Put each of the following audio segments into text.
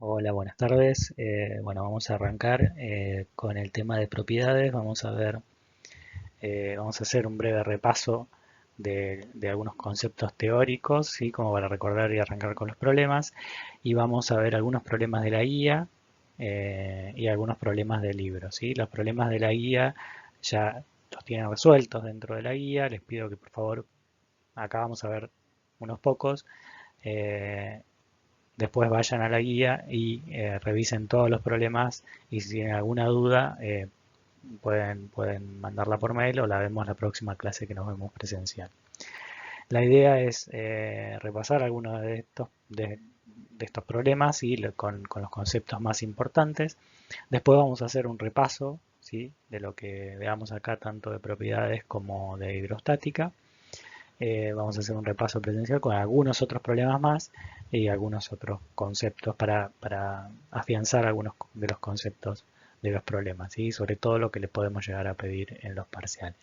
Hola, buenas tardes. Bueno, vamos a arrancar con el tema de propiedades. Vamos a hacer un breve repaso de algunos conceptos teóricos, ¿sí? Como para recordar y arrancar con los problemas. Y vamos a ver algunos problemas de la guía y algunos problemas del libro, ¿sí? Los problemas de la guía ya los tienen resueltos dentro de la guía. Les pido que por favor, acá vamos a ver unos pocos. eh, Después vayan a la guía y revisen todos los problemas y si tienen alguna duda pueden mandarla por mail o la vemos la próxima clase que nos vemos presencial. La idea es repasar algunos de estos problemas y con los conceptos más importantes. Después vamos a hacer un repaso, ¿sí? De lo que veamos acá, tanto de propiedades como de hidrostática. Vamos a hacer un repaso presencial con algunos otros problemas más y algunos otros conceptos para afianzar algunos de los conceptos de los problemas, ¿sí? Sobre todo lo que le podemos llegar a pedir en los parciales.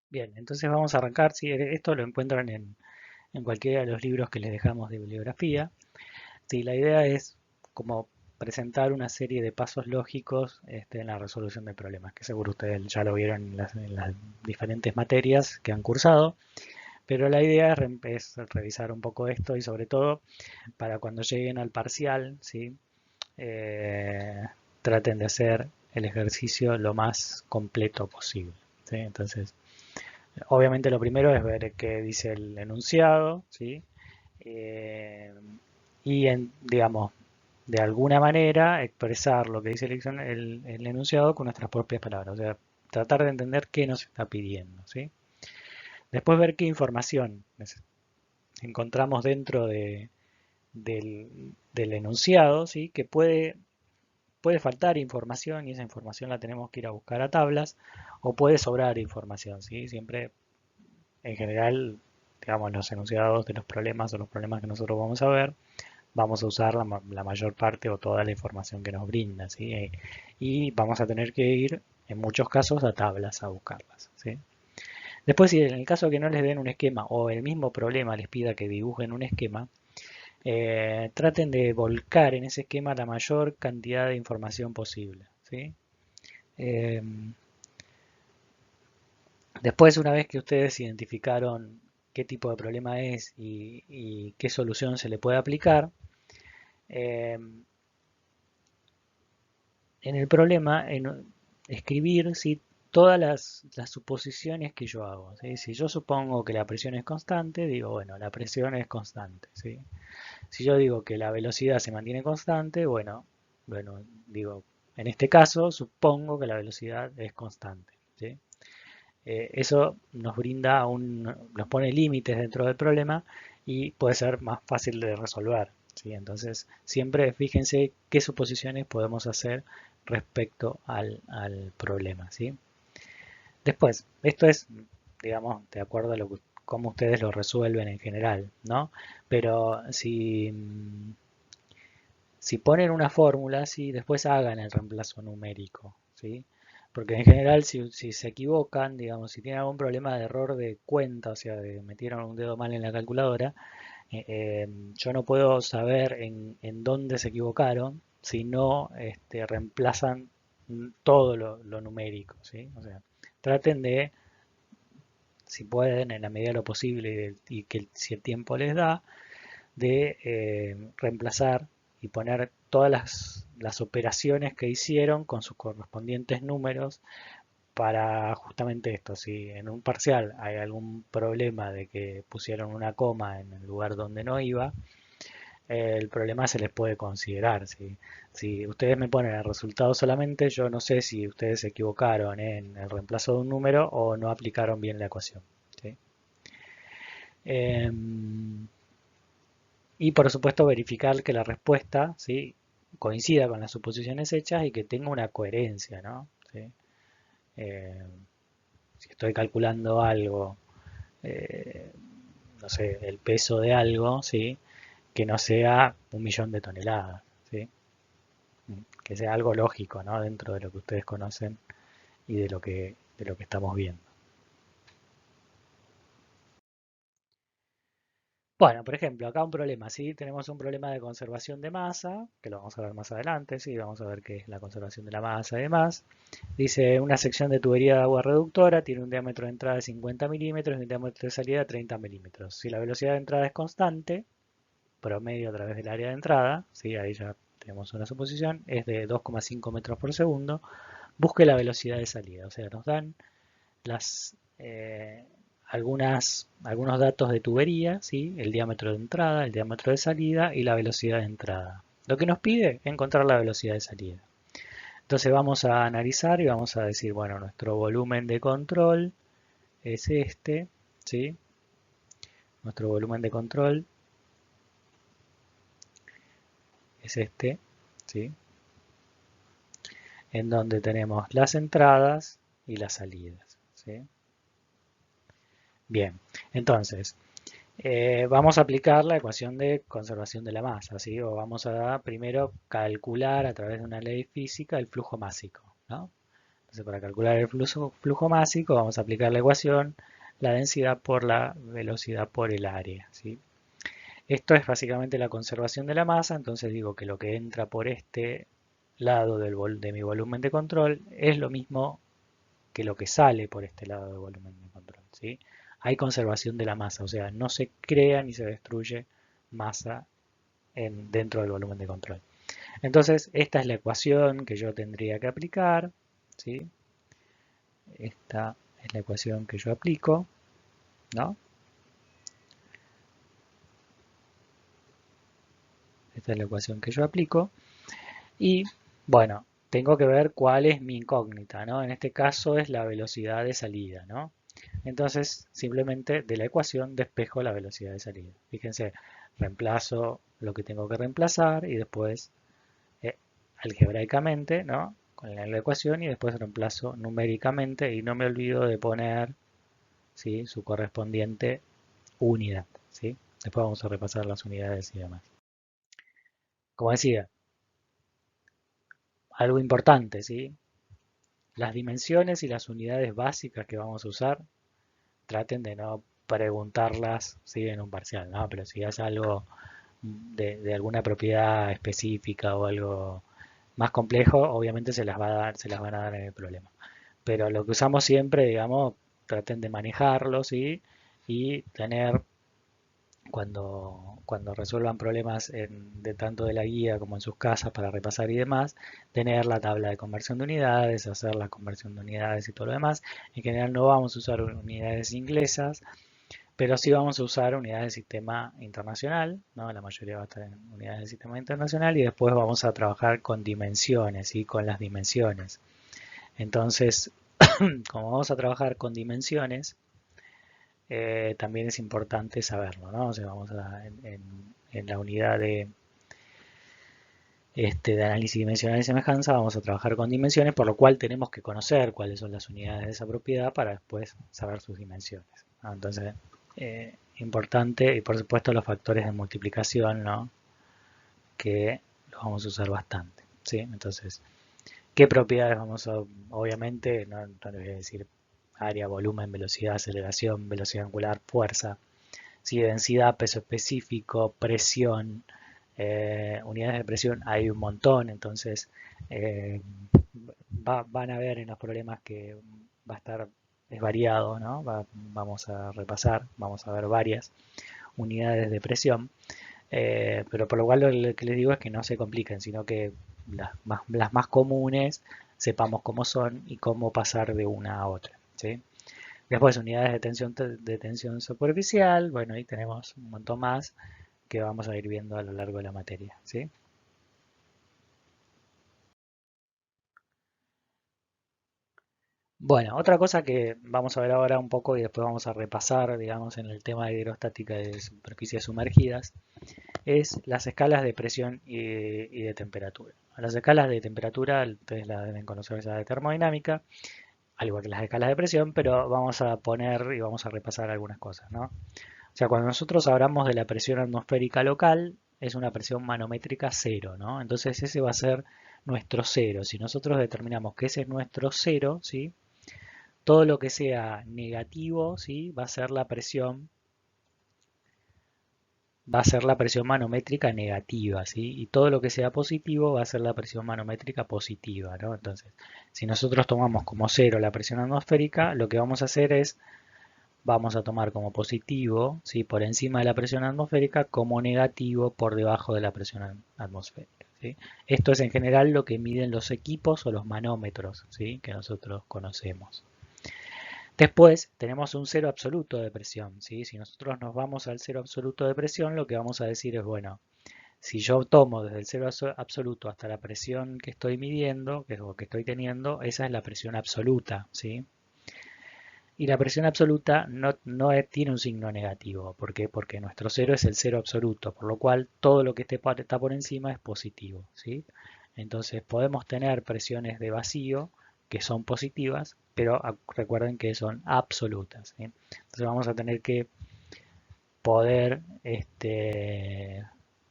Bien, entonces vamos a arrancar. ¿Sí? Esto lo encuentran en cualquiera de los libros que les dejamos de bibliografía. Sí, la idea es como presentar una serie de pasos lógicos en la resolución de problemas, que seguro ustedes ya lo vieron en las diferentes materias que han cursado. Pero la idea es revisar un poco esto y sobre todo para cuando lleguen al parcial, ¿sí? Eh, traten de hacer el ejercicio lo más completo posible, ¿sí? Entonces, obviamente lo primero es ver qué dice el enunciado, ¿sí? Eh, digamos, de alguna manera expresar lo que dice el enunciado con nuestras propias palabras, o sea, tratar de entender qué nos está pidiendo, ¿sí? Después ver qué información encontramos dentro del enunciado, ¿sí? Que puede faltar información y esa información la tenemos que ir a buscar a tablas o puede sobrar información, ¿sí? Siempre, en general, digamos, los enunciados de los problemas o los problemas que nosotros vamos a ver, vamos a usar la mayor parte o toda la información que nos brinda, ¿sí? Y vamos a tener que ir, en muchos casos, a tablas a buscarlas, ¿sí? Después, si en el caso que no les den un esquema o el mismo problema les pida que dibujen un esquema, traten de volcar en ese esquema la mayor cantidad de información posible, ¿sí? Eh, Después, una vez que ustedes identificaron qué tipo de problema es y qué solución se le puede aplicar, eh, en el problema, escribir, ¿sí? Todas las suposiciones que yo hago, ¿sí? Si yo supongo que la presión es constante, digo, bueno, la presión es constante, ¿sí? Si yo digo que la velocidad se mantiene constante, bueno, digo, en este caso supongo que la velocidad es constante, ¿sí? Eso nos pone límites dentro del problema y puede ser más fácil de resolver, ¿sí? Entonces, siempre fíjense qué suposiciones podemos hacer respecto al problema, ¿sí? Después, esto es, digamos, de acuerdo a cómo ustedes lo resuelven en general, ¿no? Pero si ponen una fórmula, ¿sí? Después hagan el reemplazo numérico, ¿sí? Porque en general si se equivocan, digamos, si tienen algún problema de error de cuenta, o sea, de metieron un dedo mal en la calculadora, yo no puedo saber en dónde se equivocaron si no reemplazan todo lo numérico, ¿sí? O sea, traten de, si pueden, en la medida de lo posible y que si el tiempo les da, de reemplazar y poner todas las operaciones que hicieron con sus correspondientes números para justamente esto. Si en un parcial hay algún problema de que pusieron una coma en el lugar donde no iba, el problema se les puede considerar. Si ustedes me ponen el resultado solamente, yo no sé si ustedes se equivocaron en el reemplazo de un número o no aplicaron bien la ecuación. ¿Sí? Em, Y por supuesto verificar que la respuesta, ¿sí? Coincida con las suposiciones hechas y que tenga una coherencia, ¿no? ¿Sí? Eh, si estoy calculando algo, eh, no sé, el peso de algo, ¿sí? Que no sea 1.000.000 de toneladas, ¿sí? Que sea algo lógico, ¿no? Dentro de lo que ustedes conocen y de lo que estamos viendo. Bueno, por ejemplo, acá un problema, ¿sí? Tenemos un problema de conservación de masa, que lo vamos a ver más adelante, ¿sí? Vamos a ver qué es la conservación de la masa y demás. Dice, una sección de tubería de agua reductora tiene un diámetro de entrada de 50 milímetros y un diámetro de salida de 30 milímetros. Si la velocidad de entrada es constante, promedio a través del área de entrada, ¿sí? Ahí ya tenemos una suposición, es de 2,5 metros por segundo, busque la velocidad de salida. O sea, nos dan las, algunos datos de tubería, ¿sí? El diámetro de entrada, el diámetro de salida y la velocidad de entrada. Lo que nos pide es encontrar la velocidad de salida. Entonces vamos a analizar y vamos a decir, bueno, nuestro volumen de control es este, ¿sí? Nuestro volumen de control es este, ¿sí? En donde tenemos las entradas y las salidas, ¿sí? Bien, entonces, vamos a aplicar la ecuación de conservación de la masa, ¿sí? O vamos a primero calcular a través de una ley física el flujo másico, ¿no? Entonces, para calcular el flujo másico vamos a aplicar la ecuación, la densidad por la velocidad por el área, ¿sí? Esto es básicamente la conservación de la masa, entonces digo que lo que entra por este lado de mi volumen de control es lo mismo que lo que sale por este lado del volumen de control, ¿sí? Hay conservación de la masa, o sea, no se crea ni se destruye masa dentro del volumen de control. Entonces, esta es la ecuación que yo tendría que aplicar, ¿sí? Esta es la ecuación que yo aplico, ¿no? Esta es la ecuación que yo aplico. Y, bueno, tengo que ver cuál es mi incógnita, ¿no? En este caso es la velocidad de salida, ¿no? Entonces, simplemente de la ecuación despejo la velocidad de salida. Fíjense, reemplazo lo que tengo que reemplazar y después algebraicamente, ¿no? Con la ecuación y después reemplazo numéricamente y no me olvido de poner, ¿sí? Su correspondiente unidad, ¿sí? Después vamos a repasar las unidades y demás. Como decía, algo importante, ¿sí? Las dimensiones y las unidades básicas que vamos a usar, traten de no preguntarlas, ¿sí? En un parcial, ¿no? Pero si es algo de alguna propiedad específica o algo más complejo, obviamente se las va a dar, se las van a dar en el problema. Pero lo que usamos siempre, digamos, traten de manejarlo, ¿sí? Y tener, cuando resuelvan problemas de tanto de la guía como en sus casas para repasar y demás, tener la tabla de conversión de unidades, hacer la conversión de unidades y todo lo demás. En general no vamos a usar unidades inglesas, pero sí vamos a usar unidades de sistema internacional, ¿no? La mayoría va a estar en unidades de sistema internacional y después vamos a trabajar con dimensiones y con las dimensiones. Entonces, como vamos a trabajar con dimensiones, también es importante saberlo, ¿no? O sea, en la unidad de análisis dimensional y semejanza vamos a trabajar con dimensiones, por lo cual tenemos que conocer cuáles son las unidades de esa propiedad para después saber sus dimensiones, ¿no? Entonces, importante y por supuesto los factores de multiplicación, ¿no? Que los vamos a usar bastante, ¿sí? Entonces, ¿qué propiedades vamos a, obviamente, no les voy a decir área, volumen, velocidad, aceleración, velocidad angular, fuerza, ¿sí? Densidad, peso específico, presión, unidades de presión, hay un montón, entonces eh, van a ver en los problemas que va a estar, es variado, ¿no? Vamos a repasar, vamos a ver varias unidades de presión, pero por lo cual lo que les digo es que no se compliquen, sino que las más comunes sepamos cómo son y cómo pasar de una a otra, ¿sí? Después unidades de tensión superficial, bueno, ahí tenemos un montón más que vamos a ir viendo a lo largo de la materia, ¿sí? Bueno, otra cosa que vamos a ver ahora un poco y después vamos a repasar, digamos, en el tema de hidrostática de superficies sumergidas, es las escalas de presión y de temperatura. Las escalas de temperatura, ustedes las deben conocer ya de termodinámica, al igual que las escalas de presión, pero vamos a poner y vamos a repasar algunas cosas, ¿no? O sea, cuando nosotros hablamos de la presión atmosférica local, es una presión manométrica cero, ¿no? Entonces ese va a ser nuestro cero. Si nosotros determinamos que ese es nuestro cero, ¿sí? Todo lo que sea negativo, ¿sí? Va a ser la presión va a ser la presión manométrica negativa, ¿sí? Y todo lo que sea positivo va a ser la presión manométrica positiva, ¿no? Entonces, si nosotros tomamos como cero la presión atmosférica, lo que vamos a hacer es, vamos a tomar como positivo, ¿sí? Por encima de la presión atmosférica, como negativo por debajo de la presión atmosférica, ¿sí? Esto es en general lo que miden los equipos o los manómetros, ¿sí? Que nosotros conocemos. Después tenemos un cero absoluto de presión, ¿sí? Si nosotros nos vamos al cero absoluto de presión, lo que vamos a decir es, bueno, si yo tomo desde el cero absoluto hasta la presión que estoy midiendo, que es lo que estoy teniendo, esa es la presión absoluta, ¿sí? Y la presión absoluta tiene un signo negativo. ¿Por qué? Porque nuestro cero es el cero absoluto, por lo cual todo lo que está por encima es positivo, ¿sí? Entonces podemos tener presiones de vacío que son positivas, pero recuerden que son absolutas, ¿sí? Entonces vamos a tener que poder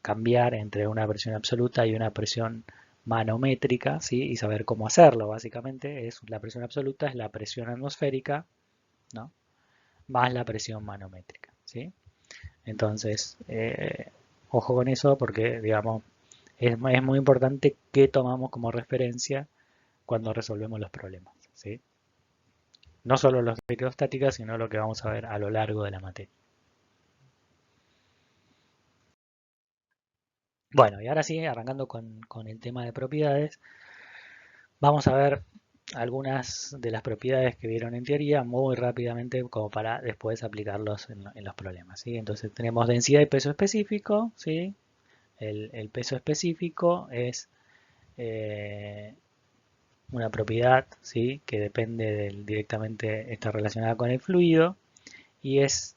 cambiar entre una presión absoluta y una presión manométrica, ¿sí? Y saber cómo hacerlo. Básicamente es la presión absoluta es la presión atmosférica, ¿no? Más la presión manométrica, ¿sí? Entonces, ojo con eso porque, digamos, es muy importante qué tomamos como referencia cuando resolvemos los problemas, ¿sí? No solo los de hidrostática, sino lo que vamos a ver a lo largo de la materia. Bueno, y ahora sí, arrancando con el tema de propiedades, vamos a ver algunas de las propiedades que vieron en teoría muy rápidamente como para después aplicarlos en los problemas, ¿sí? Entonces tenemos densidad y peso específico, ¿sí? El peso específico es eh, una propiedad, ¿sí? Que depende directamente, está relacionada con el fluido y es,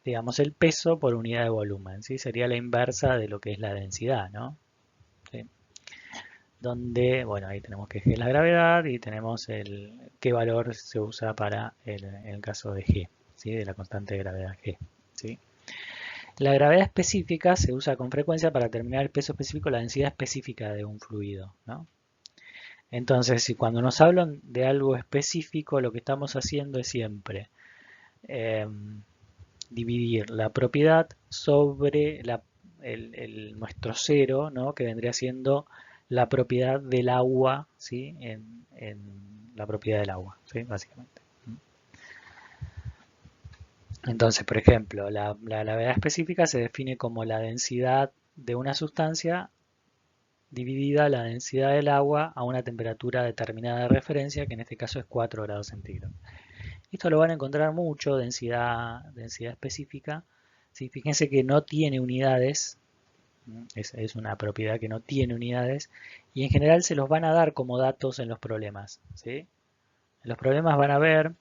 digamos, el peso por unidad de volumen, ¿sí? Sería la inversa de lo que es la densidad, ¿no? ¿Sí? Donde, bueno, ahí tenemos que G es la gravedad y tenemos qué valor se usa para el caso de G, ¿sí? De la constante de gravedad G, ¿sí? La gravedad específica se usa con frecuencia para determinar el peso específico, la densidad específica de un fluido, ¿no? Entonces, si cuando nos hablan de algo específico, lo que estamos haciendo es siempre eh, dividir la propiedad sobre nuestro cero, ¿no? Que vendría siendo la propiedad del agua, ¿sí? En la propiedad del agua, ¿sí? Básicamente. Entonces, por ejemplo, la gravedad específica se define como la densidad de una sustancia dividida la densidad del agua a una temperatura determinada de referencia, que en este caso es 4 grados centígrados. Esto lo van a encontrar mucho, densidad específica. ¿Sí? Fíjense que no tiene unidades, es una propiedad que no tiene unidades, y en general se los van a dar como datos en los problemas. ¿Sí? En los problemas van a ver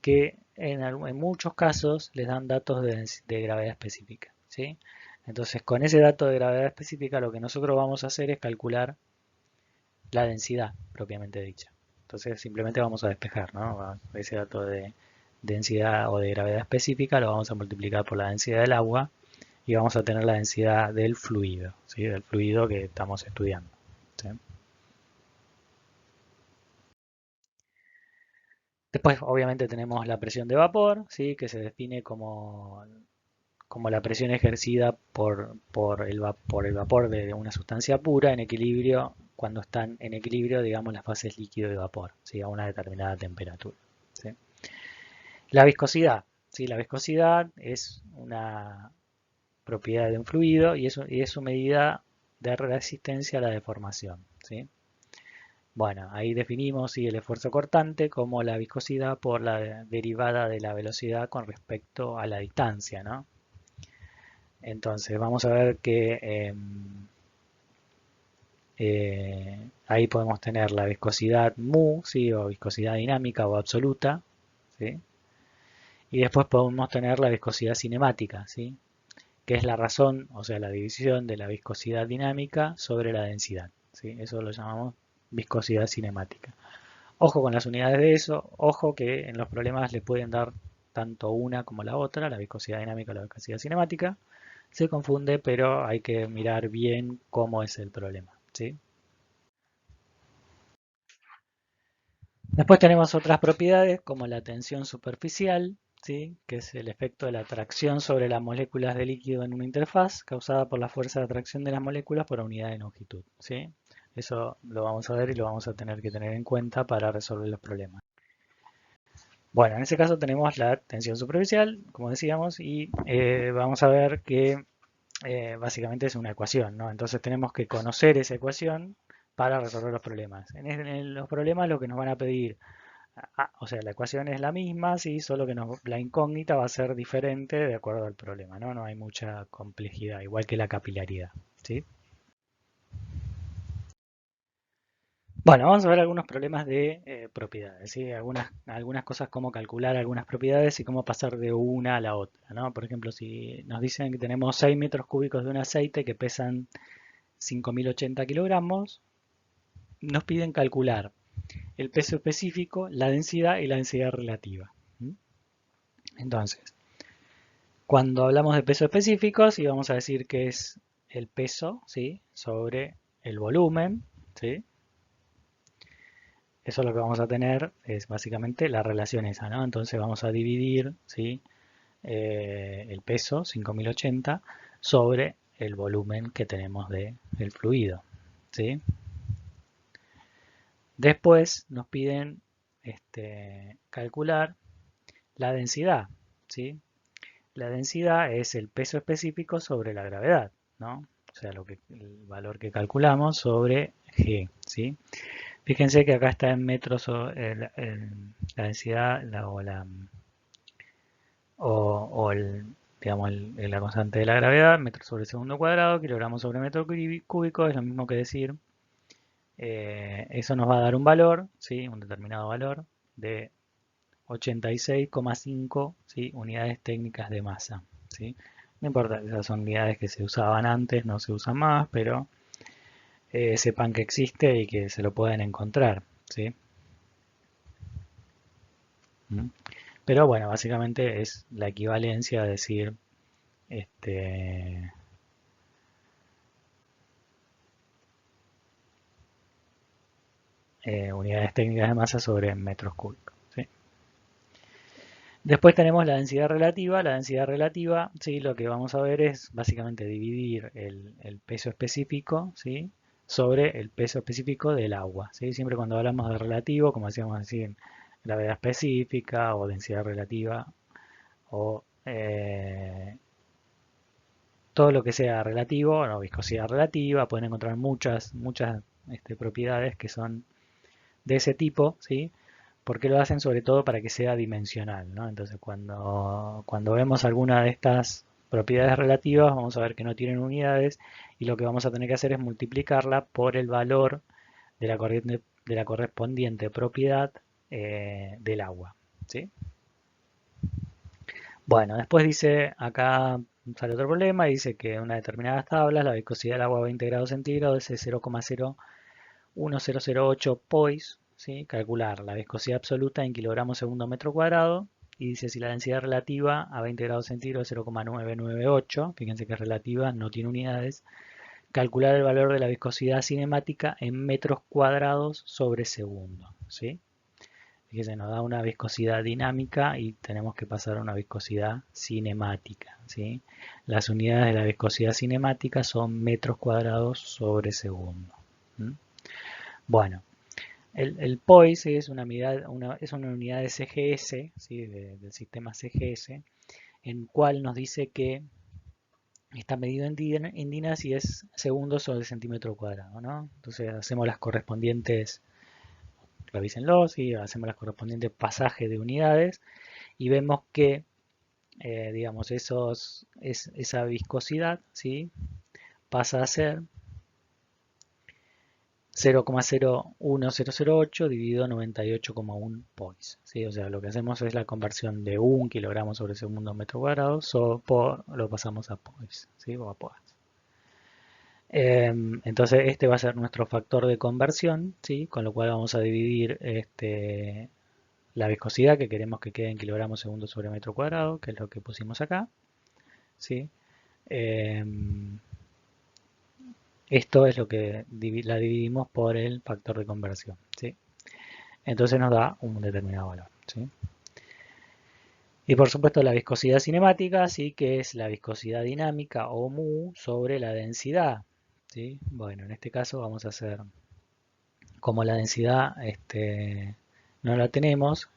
que en muchos casos les dan datos de gravedad específica. ¿Sí? Entonces, con ese dato de gravedad específica, lo que nosotros vamos a hacer es calcular la densidad propiamente dicha. Entonces, simplemente vamos a despejar, ¿no? Ese dato de densidad o de gravedad específica lo vamos a multiplicar por la densidad del agua y vamos a tener la densidad del fluido, ¿sí? Del fluido que estamos estudiando, ¿sí? Después, obviamente, tenemos la presión de vapor, ¿sí? Que se define como la presión ejercida por el vapor de una sustancia pura en equilibrio, cuando están en equilibrio, digamos, las fases líquido y vapor, ¿sí? A una determinada temperatura, ¿sí? La viscosidad, ¿sí? La viscosidad es una propiedad de un fluido y es su medida de resistencia a la deformación, ¿sí? Bueno, ahí definimos ¿sí? El esfuerzo cortante como la viscosidad por la derivada de la velocidad con respecto a la distancia, ¿no? Entonces vamos a ver que ahí podemos tener la viscosidad mu, ¿sí? O viscosidad dinámica o absoluta, ¿sí? Y después podemos tener la viscosidad cinemática, ¿sí? Que es la razón, o sea, la división de la viscosidad dinámica sobre la densidad, ¿sí? Eso lo llamamos viscosidad cinemática. Ojo con las unidades de eso, ojo que en los problemas le pueden dar tanto una como la otra, la viscosidad dinámica o la viscosidad cinemática. Se confunde, pero hay que mirar bien cómo es el problema, ¿sí? Después tenemos otras propiedades como la tensión superficial, ¿sí? Que es el efecto de la atracción sobre las moléculas de líquido en una interfaz causada por la fuerza de atracción de las moléculas por unidad de longitud, ¿sí? Eso lo vamos a ver y lo vamos a tener que tener en cuenta para resolver los problemas. Bueno, en este caso tenemos la tensión superficial, como decíamos, y vamos a ver que básicamente es una ecuación, ¿no? Entonces tenemos que conocer esa ecuación para resolver los problemas. En los problemas lo que nos van a pedir, o sea, la ecuación es la misma, sí, solo que la incógnita va a ser diferente de acuerdo al problema, ¿no? No hay mucha complejidad, igual que la capilaridad, ¿sí? Bueno, vamos a ver algunos problemas de propiedades, ¿sí? Algunas cosas, cómo calcular algunas propiedades y cómo pasar de una a la otra, ¿no? Por ejemplo, si nos dicen que tenemos 6 metros cúbicos de un aceite que pesan 5.080 kilogramos, nos piden calcular el peso específico, la densidad y la densidad relativa. Entonces, cuando hablamos de peso específico, sí vamos a decir que es el peso, ¿sí? Sobre el volumen, ¿sí? Eso es lo que vamos a tener, es básicamente la relación esa, ¿no? Entonces vamos a dividir, ¿sí? El peso, 5.080, sobre el volumen que tenemos del fluido, ¿sí? Después nos piden calcular la densidad, ¿sí? La densidad es el peso específico sobre la gravedad, ¿no? O sea, el valor que calculamos sobre G, ¿sí? Fíjense que acá está en metros la densidad digamos, la constante de la gravedad, metros sobre segundo cuadrado, kilogramos sobre metro cúbico, es lo mismo que decir. Eso nos va a dar un valor, ¿sí? Un determinado valor de 86,5, ¿sí? Unidades técnicas de masa, ¿sí? No importa, esas son unidades que se usaban antes, no se usan más, pero sepan que existe y que se lo pueden encontrar, ¿sí? ¿Mm? Pero bueno, básicamente es la equivalencia a decir este, unidades técnicas de masa sobre metros cúbicos, ¿sí? Después tenemos la densidad relativa. La densidad relativa, ¿sí? Lo que vamos a ver es básicamente dividir el peso específico, ¿sí? Sobre el peso específico del agua, ¿sí? Siempre cuando hablamos de relativo, como decíamos decir, gravedad específica o densidad relativa o todo lo que sea relativo, o viscosidad relativa, pueden encontrar muchas propiedades que son de ese tipo, ¿sí? Porque lo hacen sobre todo para que sea dimensional, ¿no? Entonces cuando vemos alguna de estas propiedades relativas, vamos a ver que no tienen unidades y lo que vamos a tener que hacer es multiplicarla por el valor de la correspondiente propiedad del agua, ¿sí? Bueno, después dice acá sale otro problema y dice que en una determinadas tablas la viscosidad del agua a 20 grados centígrados es 0,01008 pois, ¿sí? Calcular la viscosidad absoluta en kilogramos segundo metro cuadrado y dice si la densidad relativa a 20 grados centígrados es 0,998, fíjense que es relativa, no tiene unidades, calcular el valor de la viscosidad cinemática en metros cuadrados sobre segundo, ¿sí? Fíjense, nos da una viscosidad dinámica y tenemos que pasar a una viscosidad cinemática, ¿sí? Las unidades de la viscosidad cinemática son metros cuadrados sobre segundo. Bueno, el POIS es es una unidad de CGS, ¿sí? Del sistema CGS, en cual nos dice que está medido en dinas y es segundos sobre centímetro cuadrado, ¿no? Entonces hacemos las correspondientes, revísenlo, ¿sí? Hacemos las correspondientes pasajes de unidades y vemos que, digamos, esa viscosidad, ¿sí? Pasa a ser 0,01008 dividido 98,1 pois, ¿sí? O sea, lo que hacemos es la conversión de 1 kilogramo sobre segundo metro cuadrado, lo pasamos a pois, ¿sí? O a poas. Entonces este va a ser nuestro factor de conversión, ¿sí? Con lo cual vamos a dividir la viscosidad que queremos que quede en kilogramos segundo sobre metro cuadrado, que es lo que pusimos acá, ¿sí? Esto es lo que la dividimos por el factor de conversión, ¿sí? Entonces nos da un determinado valor, ¿sí? Y por supuesto la viscosidad cinemática, sí que es la viscosidad dinámica o mu sobre la densidad. ¿Sí? Bueno, en este caso vamos a hacer, como la densidad no la tenemos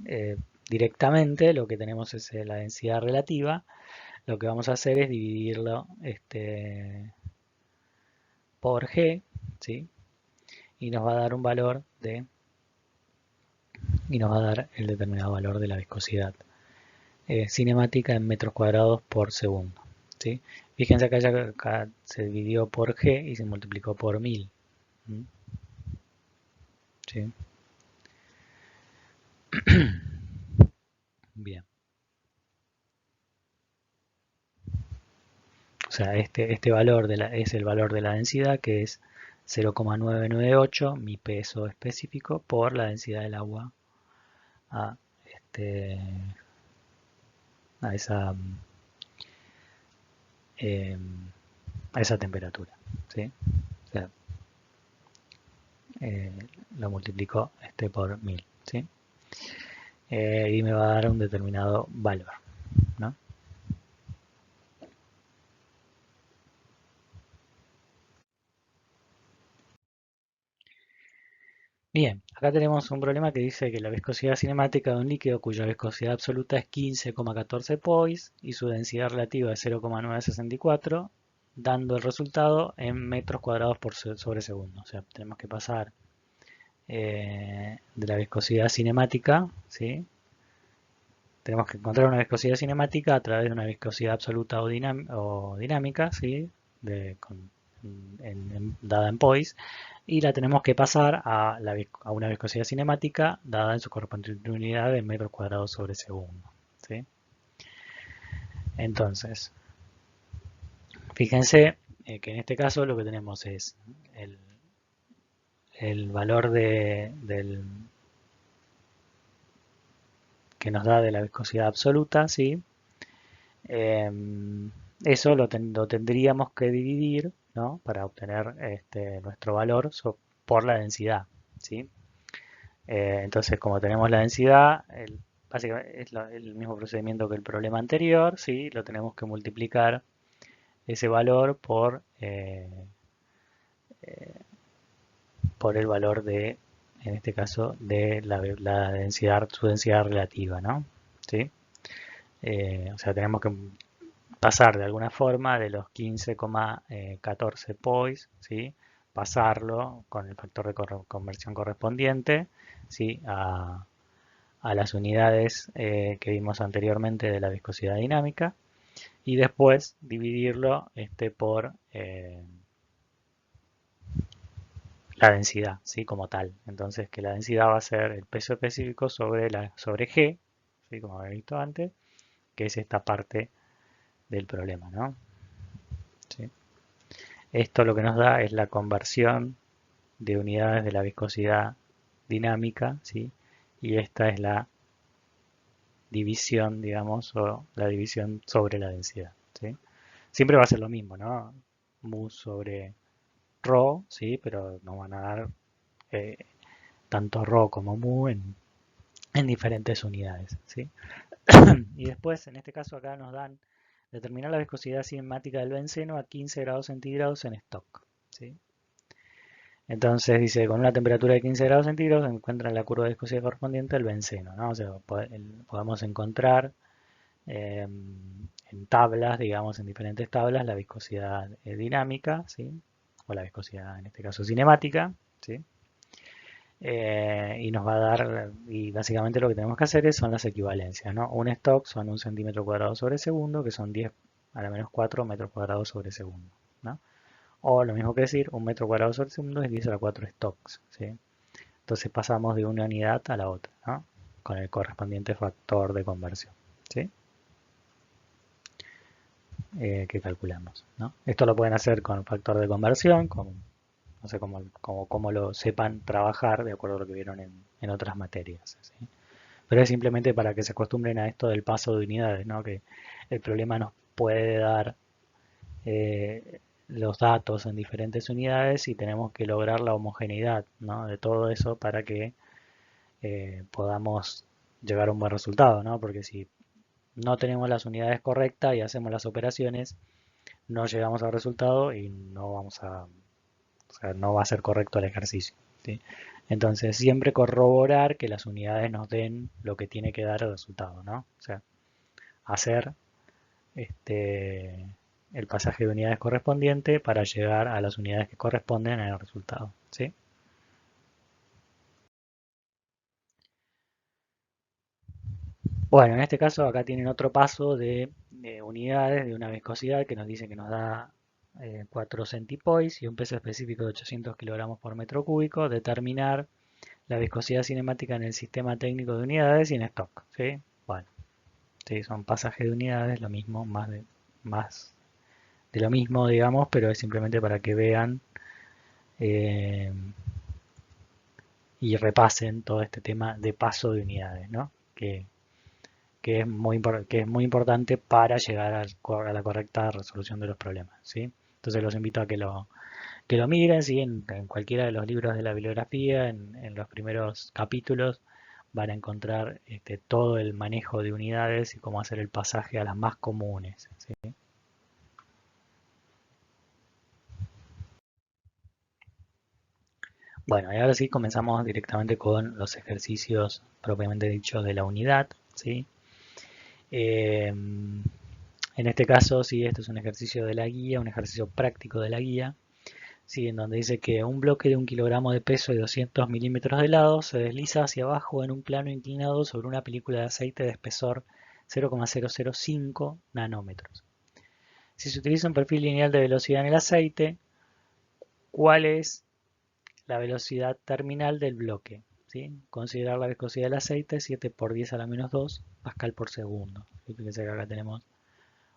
eh, directamente, lo que tenemos es la densidad relativa, lo que vamos a hacer es dividirlo por G, ¿sí? Y nos va a dar un valor y nos va a dar el determinado valor de la viscosidad cinemática en metros cuadrados por segundo. ¿Sí? Fíjense que acá se dividió por G y se multiplicó por 1000. ¿Sí? Bien. O sea, este valor es el valor de la densidad, que es 0,998, mi peso específico, por la densidad del agua a, este, a esa eh, a esa temperatura. ¿Sí? O sea, eh, lo multiplico por 1000. ¿Sí? Y me va a dar un determinado valor. ¿No? Bien, acá tenemos un problema que dice que la viscosidad cinemática de un líquido cuya viscosidad absoluta es 15,14 pois y su densidad relativa es 0,964, dando el resultado en metros cuadrados sobre segundo. O sea, tenemos que pasar de la viscosidad cinemática, ¿sí? Tenemos que encontrar una viscosidad cinemática a través de una viscosidad absoluta o dinámica, ¿sí? Dada en pois, y la tenemos que pasar a una viscosidad cinemática dada en su correspondiente unidad de metros cuadrados sobre segundo. ¿Sí? Entonces, fíjense que en este caso lo que tenemos es el, el valor que nos da de la viscosidad absoluta, ¿sí? Eso lo tendríamos que dividir, ¿no? Para obtener nuestro valor por la densidad, ¿sí? Entonces, como tenemos la densidad, básicamente es el mismo procedimiento que el problema anterior, ¿sí? Lo tenemos que multiplicar ese valor por el valor en este caso, de la densidad, su densidad relativa, ¿no? ¿Sí? O sea, tenemos que pasar de alguna forma de los 15,14 pois, ¿sí? Pasarlo con el factor de conversión correspondiente, ¿sí? A las unidades que vimos anteriormente de la viscosidad dinámica y después dividirlo por la densidad, ¿sí? Como tal. Entonces que la densidad va a ser el peso específico sobre G, ¿sí? Como había visto antes, que es esta parte del problema, ¿no? ¿Sí? Esto lo que nos da es la conversión de unidades de la viscosidad dinámica, ¿sí? Y esta es la división, digamos, o la división sobre la densidad, ¿sí? Siempre va a ser lo mismo, ¿no? Mu sobre rho, ¿sí? Pero nos van a dar eh, tanto rho como mu en diferentes unidades, ¿sí? Y después, en este caso acá nos dan determinar la viscosidad cinemática del benceno a 15 grados centígrados en stock, ¿sí? Entonces dice, con una temperatura de 15 grados centígrados se encuentra en la curva de viscosidad correspondiente al benceno, ¿no? O sea, podemos encontrar en tablas, digamos, en diferentes tablas, la viscosidad dinámica, ¿sí? O la viscosidad, en este caso, cinemática, ¿sí? Y nos va a dar, y básicamente lo que tenemos que hacer son las equivalencias, ¿no? Un stock son 1 centímetro cuadrado sobre segundo, que son 10 a la menos 4 metros cuadrados sobre segundo, ¿no? O lo mismo que decir, 1 metro cuadrado sobre segundo es 10 a la 4 stocks, ¿sí? Entonces pasamos de una unidad a la otra, ¿no? Con el correspondiente factor de conversión, ¿sí? Que calculamos, ¿no? Esto lo pueden hacer con factor de conversión, no sé cómo lo sepan trabajar de acuerdo a lo que vieron en otras materias, ¿sí? Pero es simplemente para que se acostumbren a esto del paso de unidades, ¿no? Que el problema nos puede dar los datos en diferentes unidades y tenemos que lograr la homogeneidad, ¿no? De todo eso para que podamos llegar a un buen resultado, ¿no? Porque si no tenemos las unidades correctas y hacemos las operaciones, no llegamos al resultado y no vamos a, o sea, no va a ser correcto el ejercicio, ¿sí? Entonces, siempre corroborar que las unidades nos den lo que tiene que dar el resultado, ¿no? O sea, hacer este, el pasaje de unidades correspondiente para llegar a las unidades que corresponden en el resultado, ¿sí? Bueno, en este caso acá tienen otro paso de unidades de una viscosidad que nos dice que nos da 4 centipoise y un peso específico de 800 kilogramos por metro cúbico. Determinar la viscosidad cinemática en el sistema técnico de unidades y en stock, ¿sí? Bueno, sí, son pasajes de unidades, lo mismo, más de lo mismo, digamos, pero es simplemente para que vean eh, y repasen todo este tema de paso de unidades, ¿no? Que es muy importante para llegar a la correcta resolución de los problemas, ¿sí? Entonces los invito a que lo miren, ¿sí? En cualquiera de los libros de la bibliografía, en los primeros capítulos, van a encontrar todo el manejo de unidades y cómo hacer el pasaje a las más comunes, ¿sí? Bueno, y ahora sí comenzamos directamente con los ejercicios propiamente dichos de la unidad, ¿sí? En este caso, sí, esto es un ejercicio de la guía, un ejercicio práctico de la guía, sí, en donde dice que un bloque de 1 kilogramo de peso y 200 milímetros de lado se desliza hacia abajo en un plano inclinado sobre una película de aceite de espesor 0,005 nanómetros. Si se utiliza un perfil lineal de velocidad en el aceite, ¿cuál es la velocidad terminal del bloque? ¿Sí? Considerar la viscosidad del aceite 7 por 10 a la menos 2 pascal por segundo. Fíjense que acá tenemos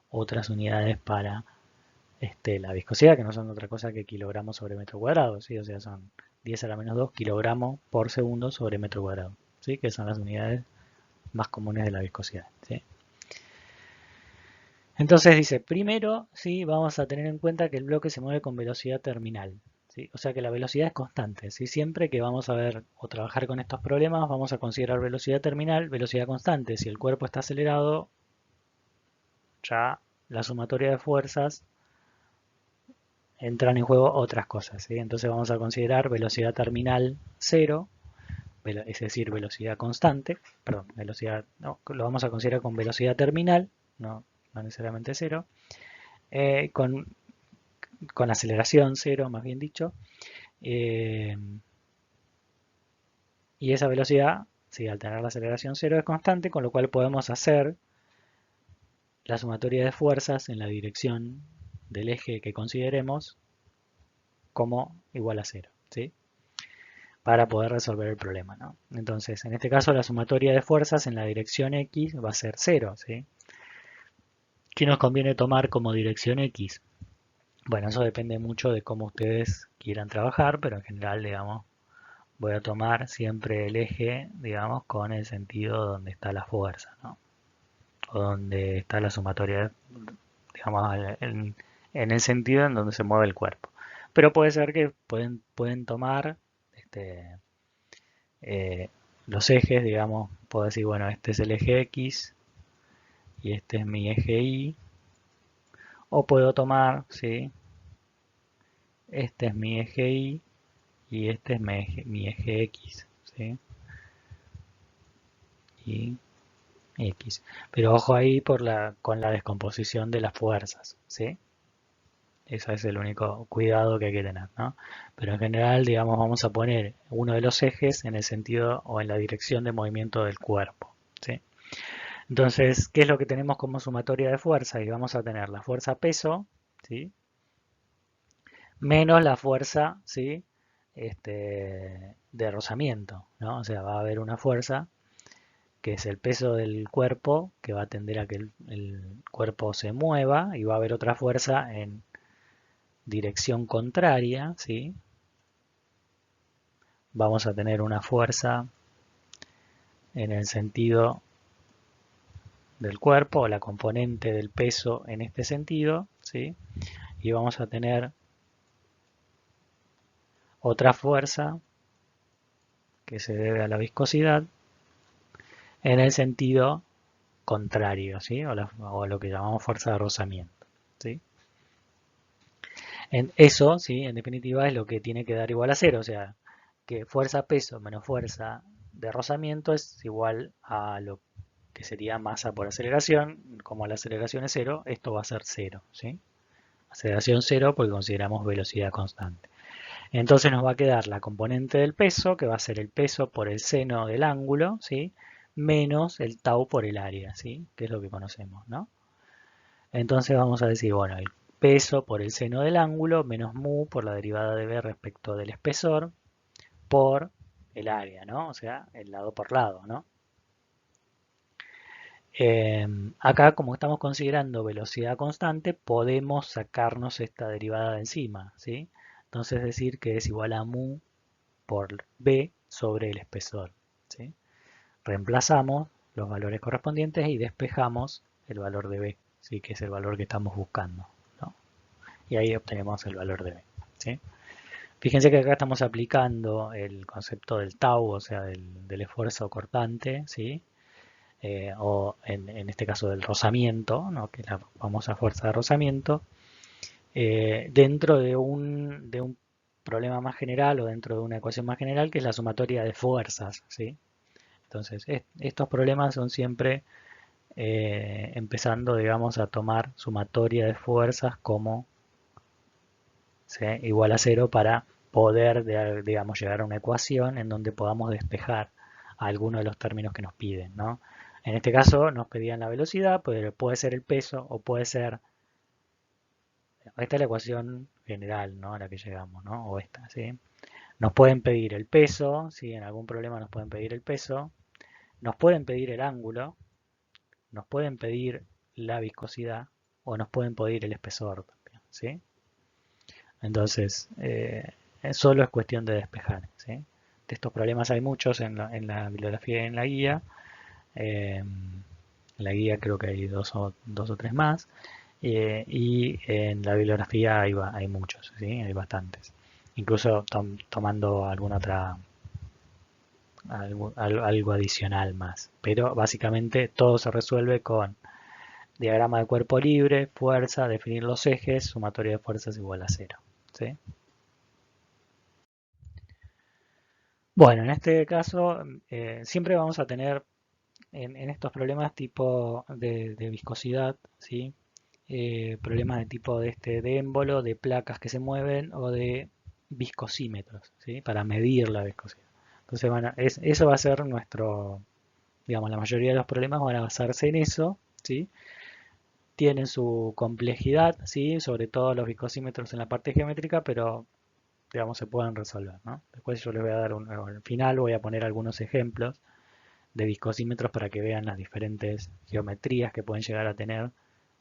otras unidades para la viscosidad, que no son otra cosa que kilogramos sobre metro cuadrado, ¿sí? O sea, son 10 a la menos 2 kilogramos por segundo sobre metro cuadrado, ¿sí? Que son las unidades más comunes de la viscosidad, ¿sí? Entonces dice, primero, ¿sí? Vamos a tener en cuenta que el bloque se mueve con velocidad terminal, ¿sí? O sea que la velocidad es constante, ¿sí? Siempre que vamos a ver o trabajar con estos problemas, vamos a considerar velocidad terminal, velocidad constante. Si el cuerpo está acelerado, ya la sumatoria de fuerzas entran en juego otras cosas, ¿sí? Entonces vamos a considerar velocidad terminal cero, es decir, velocidad constante, perdón, velocidad, no, lo vamos a considerar con velocidad terminal, no necesariamente cero, eh, con, con aceleración cero, más bien dicho, eh, y esa velocidad, sí, al tener la aceleración cero es constante, con lo cual podemos hacer la sumatoria de fuerzas en la dirección del eje que consideremos como igual a cero, ¿sí? Para poder resolver el problema, ¿no? Entonces, en este caso la sumatoria de fuerzas en la dirección X va a ser cero, ¿sí? ¿Qué nos conviene tomar como dirección X? Bueno, eso depende mucho de cómo ustedes quieran trabajar, pero en general, digamos, voy a tomar siempre el eje, digamos, con el sentido donde está la fuerza, ¿no? O donde está la sumatoria, digamos, en el sentido en donde se mueve el cuerpo. Pero puede ser que pueden tomar este, eh, los ejes, digamos, puedo decir, bueno, este es el eje X y este es mi eje Y, o puedo tomar, ¿sí? Este es mi eje Y y este es mi eje X, ¿sí? Y X. Pero ojo ahí con la descomposición de las fuerzas, ¿sí? Ese es el único cuidado que hay que tener, ¿no? Pero en general, digamos, vamos a poner uno de los ejes en el sentido o en la dirección de movimiento del cuerpo, ¿sí? Entonces, ¿qué es lo que tenemos como sumatoria de fuerza? Y vamos a tener la fuerza peso, ¿sí? Menos la fuerza, ¿sí? De rozamiento, ¿no? O sea, va a haber una fuerza que es el peso del cuerpo, que va a tender a que el cuerpo se mueva, y va a haber otra fuerza en dirección contraria, ¿sí? Vamos a tener una fuerza en el sentido del cuerpo, o la componente del peso en este sentido, ¿sí? Y vamos a tener otra fuerza que se debe a la viscosidad en el sentido contrario, ¿sí? O lo que llamamos fuerza de rozamiento, ¿sí? Eso, ¿sí? En definitiva, es lo que tiene que dar igual a cero, o sea, que fuerza peso menos fuerza de rozamiento es igual a lo que sería masa por aceleración. Como la aceleración es cero, esto va a ser cero, ¿sí? Aceleración cero porque consideramos velocidad constante. Entonces nos va a quedar la componente del peso, que va a ser el peso por el seno del ángulo, ¿sí? Menos el tau por el área, ¿sí? Que es lo que conocemos, ¿no? Entonces vamos a decir, bueno, el peso por el seno del ángulo menos mu por la derivada de b respecto del espesor por el área, ¿no? O sea, el lado por lado, ¿no? Acá, como estamos considerando velocidad constante, podemos sacarnos esta derivada de encima, ¿sí? Entonces decir que es igual a mu por b sobre el espesor, ¿sí? Reemplazamos los valores correspondientes y despejamos el valor de b, ¿sí? Que es el valor que estamos buscando, ¿no? Y ahí obtenemos el valor de b, ¿sí? Fíjense que acá estamos aplicando el concepto del tau, o sea, del esfuerzo cortante, ¿sí? O en este caso del rozamiento, ¿no? Que es la famosa fuerza de rozamiento, dentro de un problema más general o dentro de una ecuación más general que es la sumatoria de fuerzas, ¿sí? Entonces, estos problemas son siempre empezando, digamos, a tomar sumatoria de fuerzas como, ¿sí? Igual a cero para poder, digamos, llegar a una ecuación en donde podamos despejar alguno de los términos que nos piden, ¿no? En este caso nos pedían la velocidad, puede ser el peso o puede ser, esta es la ecuación general, ¿no? A la que llegamos, ¿no? O esta, ¿sí? Nos pueden pedir el peso, si en algún problema nos pueden pedir el peso, nos pueden pedir el ángulo, nos pueden pedir la viscosidad o nos pueden pedir el espesor también, ¿sí? Entonces, solo es cuestión de despejar, ¿sí? De estos problemas hay muchos en la bibliografía y en la guía. En la guía creo que hay dos o tres más. Y en la bibliografía hay muchos, ¿sí? Hay bastantes. Incluso tomando alguna otra, algo adicional más. Pero básicamente todo se resuelve con diagrama de cuerpo libre, fuerza, definir los ejes, sumatoria de fuerzas igual a cero, ¿sí? Bueno, en este caso siempre vamos a tener en estos problemas tipo de viscosidad, ¿sí? Problemas de tipo de émbolo, de placas que se mueven o de viscosímetros, ¿sí? Para medir la viscosidad. Entonces eso va a ser nuestro, digamos, la mayoría de los problemas van a basarse en eso, ¿sí? Tienen su complejidad, ¿sí? Sobre todo los viscosímetros en la parte geométrica, pero digamos se pueden resolver, ¿no? Después yo les voy a dar al final voy a poner algunos ejemplos de viscosímetros para que vean las diferentes geometrías que pueden llegar a tener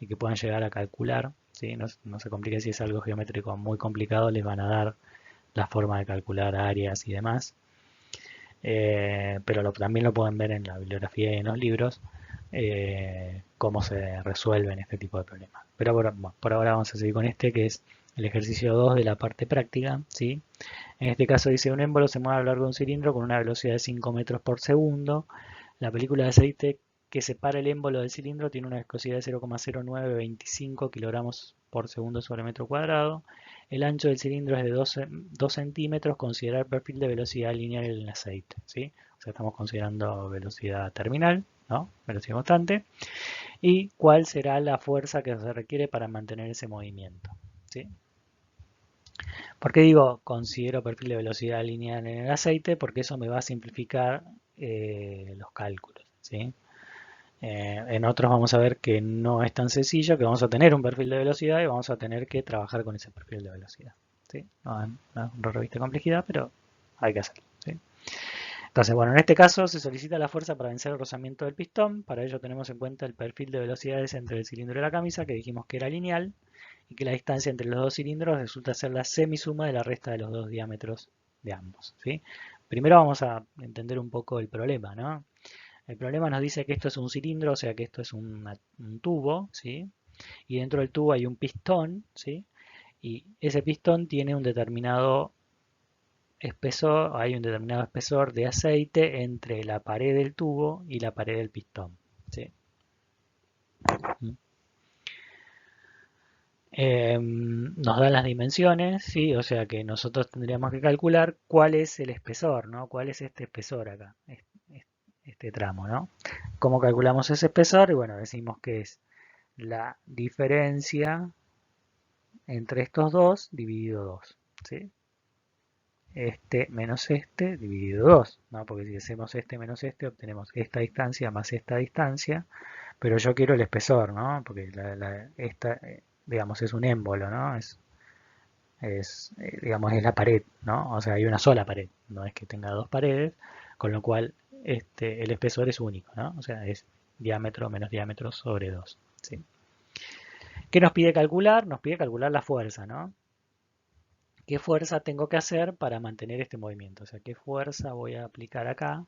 y que puedan llegar a calcular, ¿sí? No se complique si es algo geométrico muy complicado, les van a dar la forma de calcular áreas y demás. Pero también lo pueden ver en la bibliografía y en los libros cómo se resuelven este tipo de problemas. Pero por ahora vamos a seguir con este que es el ejercicio 2 de la parte práctica, ¿sí? En este caso dice un émbolo se mueve a lo largo de un cilindro con una velocidad de 5 metros por segundo. La película de aceite que separa el émbolo del cilindro tiene una viscosidad de 0,0925 kilogramos por segundo sobre metro cuadrado. El ancho del cilindro es de 2 centímetros. Considerar el perfil de velocidad lineal en el aceite, ¿sí? O sea, estamos considerando velocidad terminal, ¿no? Velocidad constante. ¿Y cuál será la fuerza que se requiere para mantener ese movimiento? ¿Sí? ¿Por qué digo considero perfil de velocidad lineal en el aceite? Porque eso me va a simplificar los cálculos, ¿sí? En otros vamos a ver que no es tan sencillo, que vamos a tener un perfil de velocidad y vamos a tener que trabajar con ese perfil de velocidad, ¿sí? No reviste complejidad, pero hay que hacerlo, ¿sí? Entonces, bueno, en este caso se solicita la fuerza para vencer el rozamiento del pistón. Para ello tenemos en cuenta el perfil de velocidades entre el cilindro y la camisa, que dijimos que era lineal, y que la distancia entre los dos cilindros resulta ser la semisuma de la resta de los dos diámetros de ambos, ¿sí? Primero vamos a entender un poco el problema, ¿no? El problema nos dice que esto es un cilindro, o sea que esto es un tubo, ¿sí? Y dentro del tubo hay un pistón, ¿sí? Y ese pistón tiene un determinado espesor, hay un determinado espesor de aceite entre la pared del tubo y la pared del pistón, ¿sí? Nos dan las dimensiones, ¿sí? O sea que nosotros tendríamos que calcular cuál es el espesor, ¿no? ¿Cuál es este espesor acá? Este tramo, ¿no? ¿Cómo calculamos ese espesor? Y bueno, decimos que es la diferencia entre estos dos dividido 2, ¿sí? Este menos este dividido 2, ¿no? Porque si hacemos este menos este, obtenemos esta distancia más esta distancia, pero yo quiero el espesor, ¿no? Porque esta, digamos, es un émbolo, ¿no? Digamos, es la pared, ¿no? O sea, hay una sola pared, no es que tenga dos paredes, con lo cual el espesor es único, ¿no? O sea, es diámetro menos diámetro sobre 2, ¿sí? ¿Qué nos pide calcular? Nos pide calcular la fuerza, ¿no? ¿Qué fuerza tengo que hacer para mantener este movimiento? O sea, ¿qué fuerza voy a aplicar acá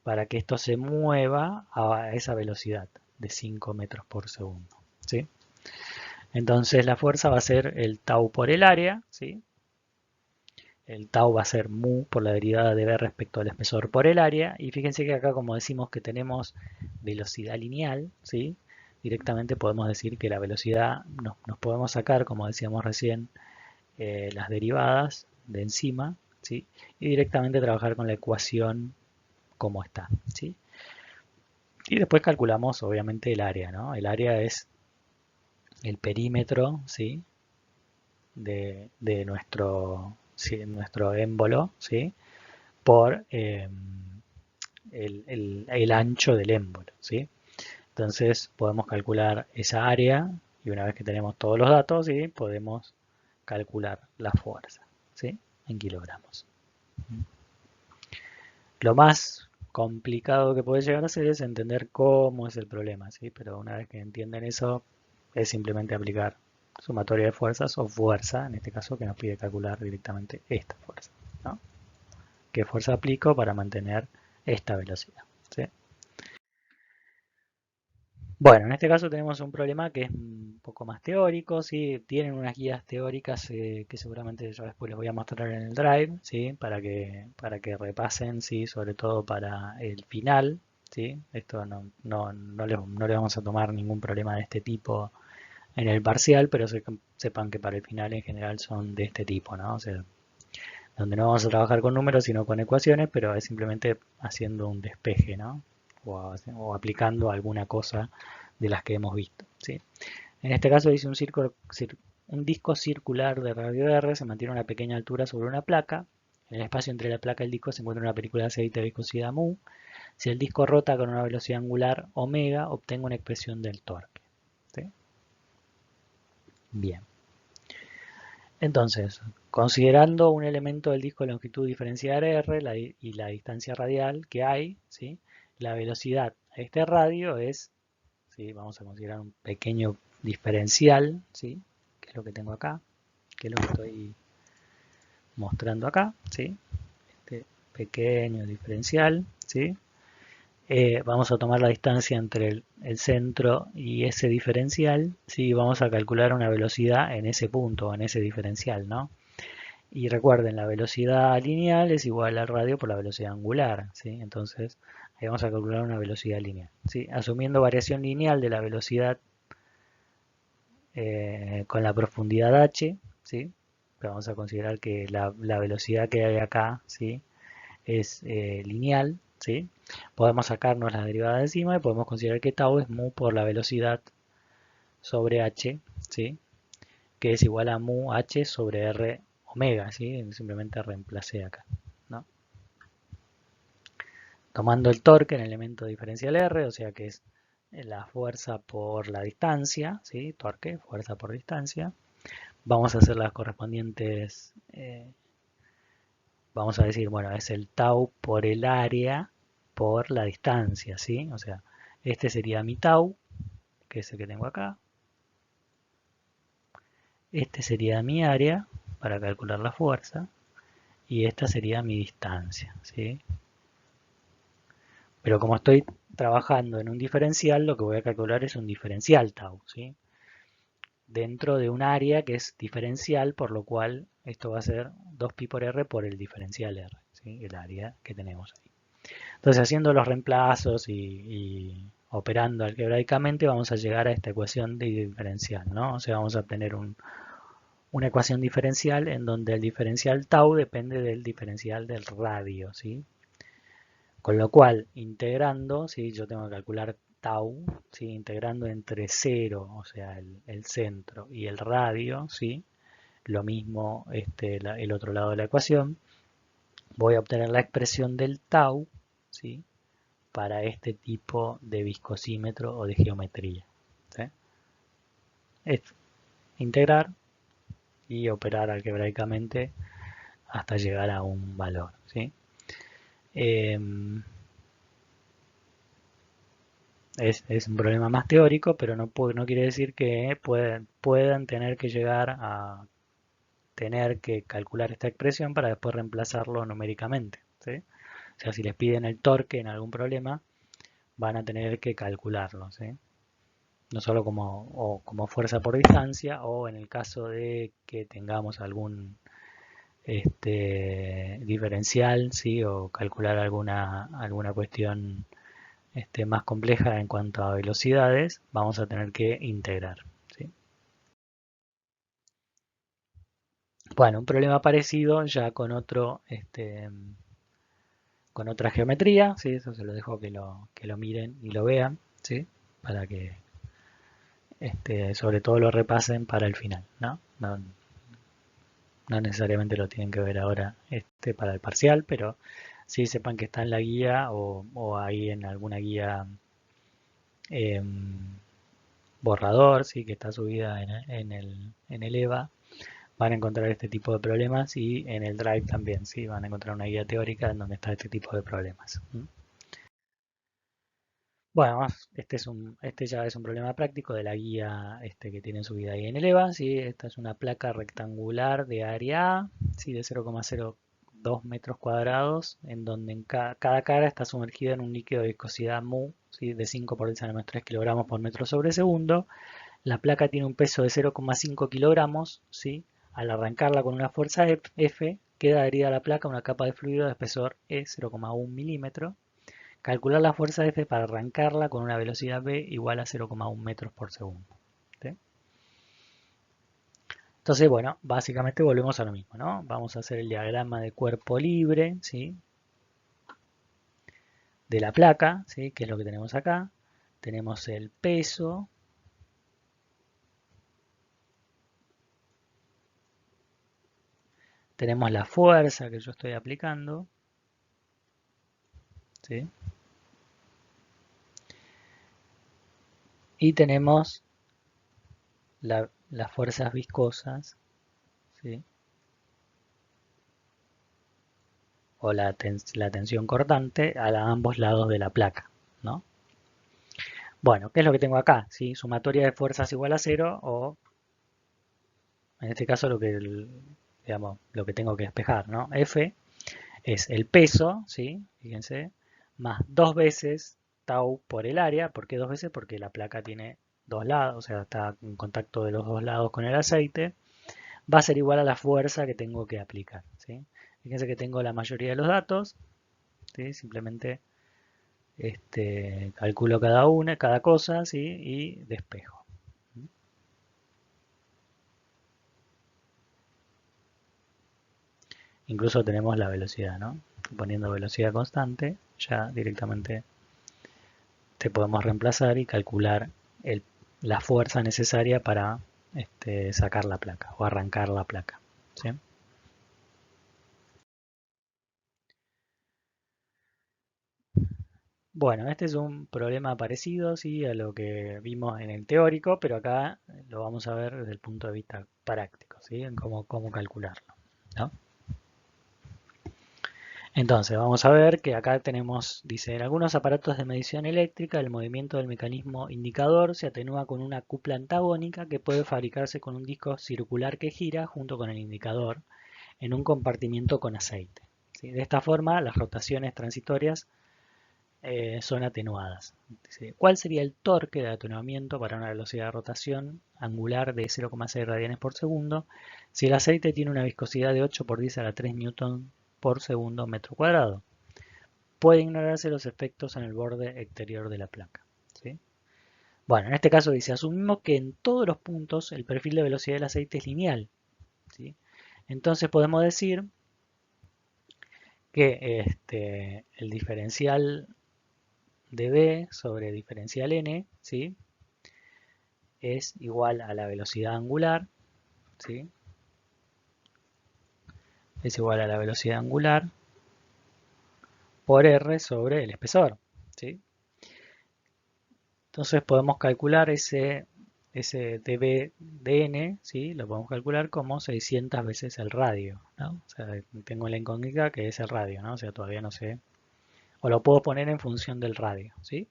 para que esto se mueva a esa velocidad de 5 metros por segundo? ¿Sí? Entonces la fuerza va a ser el tau por el área, ¿sí? El tau va a ser mu por la derivada de b respecto al espesor por el área. Y fíjense que acá, como decimos que tenemos velocidad lineal, ¿sí? Directamente podemos decir que la velocidad nos podemos sacar, como decíamos recién, las derivadas de encima, ¿sí? Y directamente trabajar con la ecuación como está, ¿sí? Y después calculamos, obviamente, el área, ¿no? El área es el perímetro, ¿sí? De nuestro, sí, nuestro émbolo, ¿sí? Por el ancho del émbolo, ¿sí? Entonces podemos calcular esa área y una vez que tenemos todos los datos, ¿sí? Podemos calcular la fuerza, ¿sí? En kilogramos. Lo más complicado que puede llegar a ser es entender cómo es el problema, ¿sí? Pero una vez que entienden eso, es simplemente aplicar sumatoria de fuerzas o fuerza, en este caso que nos pide calcular directamente esta fuerza, ¿no? ¿Qué fuerza aplico para mantener esta velocidad? ¿Sí? Bueno, en este caso tenemos un problema que es un poco más teórico, ¿sí? Tienen unas guías teóricas que seguramente yo después les voy a mostrar en el Drive, ¿sí? Para que repasen, ¿sí? Sobre todo para el final, ¿sí? Esto no le vamos a tomar ningún problema de este tipo en el parcial, pero sepan que para el final en general son de este tipo, ¿no? O sea, donde no vamos a trabajar con números, sino con ecuaciones, pero es simplemente haciendo un despeje, ¿no? O aplicando alguna cosa de las que hemos visto, ¿sí? En este caso dice un disco circular de radio R, se mantiene a una pequeña altura sobre una placa. En el espacio entre la placa y el disco se encuentra una película de aceite de viscosidad mu. Si el disco rota con una velocidad angular omega, obtengo una expresión del torque, ¿sí? Bien. Entonces, considerando un elemento del disco de longitud diferencial r y la distancia radial que hay, ¿sí? La velocidad a este radio es, ¿sí? Vamos a considerar un pequeño diferencial, ¿sí? Que es lo que tengo acá, que es lo que estoy mostrando acá, ¿sí? Este pequeño diferencial, ¿sí? Vamos a tomar la distancia entre el centro y ese diferencial, ¿sí? Vamos a calcular una velocidad en ese punto, en ese diferencial, ¿no? Y recuerden, la velocidad lineal es igual al radio por la velocidad angular, ¿sí? Entonces, ahí vamos a calcular una velocidad lineal, ¿sí? Asumiendo variación lineal de la velocidad con la profundidad h, ¿sí? Pero vamos a considerar que la velocidad que hay acá, ¿sí? Es lineal, ¿sí? Podemos sacarnos la derivada de encima y podemos considerar que tau es mu por la velocidad sobre h, ¿sí? Que es igual a mu h sobre r omega, ¿sí? Simplemente reemplacé acá, ¿no? Tomando el torque en el elemento diferencial r, o sea que es la fuerza por la distancia, ¿sí? Torque, fuerza por distancia. Vamos a hacer las correspondientes, vamos a decir, bueno, es el tau por el área por la distancia, ¿sí? O sea, este sería mi tau, que es el que tengo acá. Este sería mi área para calcular la fuerza. Y esta sería mi distancia, ¿sí? Pero como estoy trabajando en un diferencial, lo que voy a calcular es un diferencial tau, ¿sí? Dentro de un área que es diferencial, por lo cual esto va a ser 2pi por r por el diferencial r, ¿sí? El área que tenemos ahí. Entonces, haciendo los reemplazos y operando algebraicamente vamos a llegar a esta ecuación de diferencial, ¿no? O sea, vamos a obtener una ecuación diferencial en donde el diferencial tau depende del diferencial del radio, ¿sí? Con lo cual, integrando, ¿sí? Yo tengo que calcular tau, ¿sí? Integrando entre 0, o sea, el centro, y el radio, ¿sí? Lo mismo el otro lado de la ecuación. Voy a obtener la expresión del tau, ¿sí? Para este tipo de viscosímetro o de geometría, ¿sí? Es integrar y operar algebraicamente hasta llegar a un valor, ¿sí? Es un problema más teórico, pero no quiere decir que puedan tener que llegar a tener que calcular esta expresión para después reemplazarlo numéricamente, ¿sí? O sea, si les piden el torque en algún problema, van a tener que calcularlo, ¿sí? No solo como fuerza por distancia, o en el caso de que tengamos algún diferencial, ¿sí? O calcular alguna cuestión más compleja en cuanto a velocidades, vamos a tener que integrar, ¿sí? Bueno, un problema parecido ya con otra geometría, ¿sí? Eso se lo dejo que lo miren y lo vean, ¿sí? Para que sobre todo lo repasen para el final, ¿no? No necesariamente lo tienen que ver ahora para el parcial, pero sí sepan que está en la guía o ahí en alguna guía borrador, sí, que está subida en el EVA, van a encontrar este tipo de problemas y en el Drive también, sí, van a encontrar una guía teórica en donde está este tipo de problemas. Bueno, este ya es un problema práctico de la guía que tienen subida ahí en el EVA, ¿sí? Esta es una placa rectangular de área A, ¿sí? De 0,02 metros cuadrados, en donde en cada cara está sumergida en un líquido de viscosidad mu, ¿sí? De 5 por 10 a menos 3 kilogramos por metro sobre segundo. La placa tiene un peso de 0,5 kilogramos, ¿sí? Al arrancarla con una fuerza F, queda adherida a la placa una capa de fluido de espesor E 0,1 milímetro. Calcular la fuerza F para arrancarla con una velocidad v igual a 0,1 metros por segundo, ¿sí? Entonces, bueno, básicamente volvemos a lo mismo, ¿no? Vamos a hacer el diagrama de cuerpo libre, ¿sí? De la placa, ¿sí? Que es lo que tenemos acá. Tenemos el peso. Tenemos la fuerza que yo estoy aplicando, ¿sí? Y tenemos las fuerzas viscosas, ¿sí? O la tensión cortante a ambos lados de la placa, ¿no? Bueno, ¿qué es lo que tengo acá? ¿Sí? Sumatoria de fuerzas igual a cero o, en este caso, digamos, lo que tengo que despejar, ¿no? F es el peso, ¿sí? Fíjense, más dos veces tau por el área. ¿Por qué dos veces? Porque la placa tiene dos lados, o sea, está en contacto de los dos lados con el aceite. Va a ser igual a la fuerza que tengo que aplicar, ¿sí? Fíjense que tengo la mayoría de los datos, ¿sí? Simplemente calculo cada cosa, ¿sí? Y despejo. Incluso tenemos la velocidad, ¿no? Poniendo velocidad constante, ya directamente te podemos reemplazar y calcular la fuerza necesaria para sacar la placa o arrancar la placa, ¿sí? Bueno, este es un problema parecido, ¿sí? A lo que vimos en el teórico, pero acá lo vamos a ver desde el punto de vista práctico, ¿sí? En cómo calcularlo, ¿no? Entonces, vamos a ver que acá tenemos, dice, en algunos aparatos de medición eléctrica, el movimiento del mecanismo indicador se atenúa con una cupla antagónica que puede fabricarse con un disco circular que gira junto con el indicador en un compartimiento con aceite, ¿sí? De esta forma, las rotaciones transitorias son atenuadas. Dice, ¿cuál sería el torque de atenuamiento para una velocidad de rotación angular de 0,6 radianes por segundo si el aceite tiene una viscosidad de 8 por 10 a la 3 newton por segundo metro cuadrado? Puede ignorarse los efectos en el borde exterior de la placa, ¿sí? Bueno, en este caso dice, asumimos que en todos los puntos el perfil de velocidad del aceite es lineal, ¿sí? Entonces podemos decir que el diferencial de B sobre diferencial N, ¿sí? Es igual a la velocidad angular, ¿sí? Es igual a la velocidad angular por R sobre el espesor, ¿sí? Entonces podemos calcular ese dB/dN, ¿sí? Lo podemos calcular como 600 veces el radio, ¿no? O sea, tengo la incógnita que es el radio, ¿no? O sea, todavía no sé. O lo puedo poner en función del radio, ¿sí?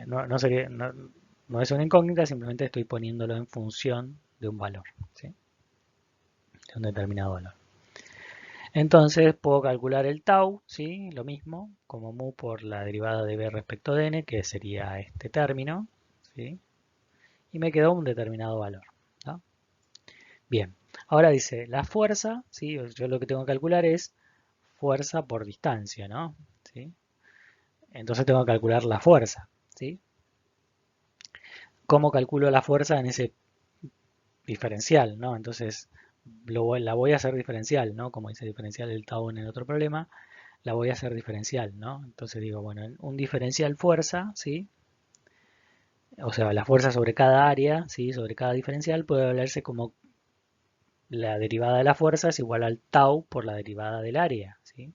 No sé no es una incógnita, simplemente estoy poniéndolo en función de un valor, ¿sí? De un determinado valor. Entonces puedo calcular el tau, ¿sí? Lo mismo, como mu por la derivada de b respecto de n, que sería este término, ¿sí? Y me quedó un determinado valor, ¿no? Bien, ahora dice, la fuerza, ¿sí? Yo lo que tengo que calcular es fuerza por distancia, ¿no? ¿Sí? Entonces tengo que calcular la fuerza, ¿sí? ¿Cómo calculo la fuerza en ese diferencial, ¿no? Entonces la voy a hacer diferencial, ¿no? Como dice diferencial el tau en el otro problema, la voy a hacer diferencial, ¿no? Entonces digo, bueno, un diferencial fuerza, ¿sí? O sea, la fuerza sobre cada área, ¿sí? Sobre cada diferencial puede hablarse como la derivada de la fuerza es igual al tau por la derivada del área, ¿sí?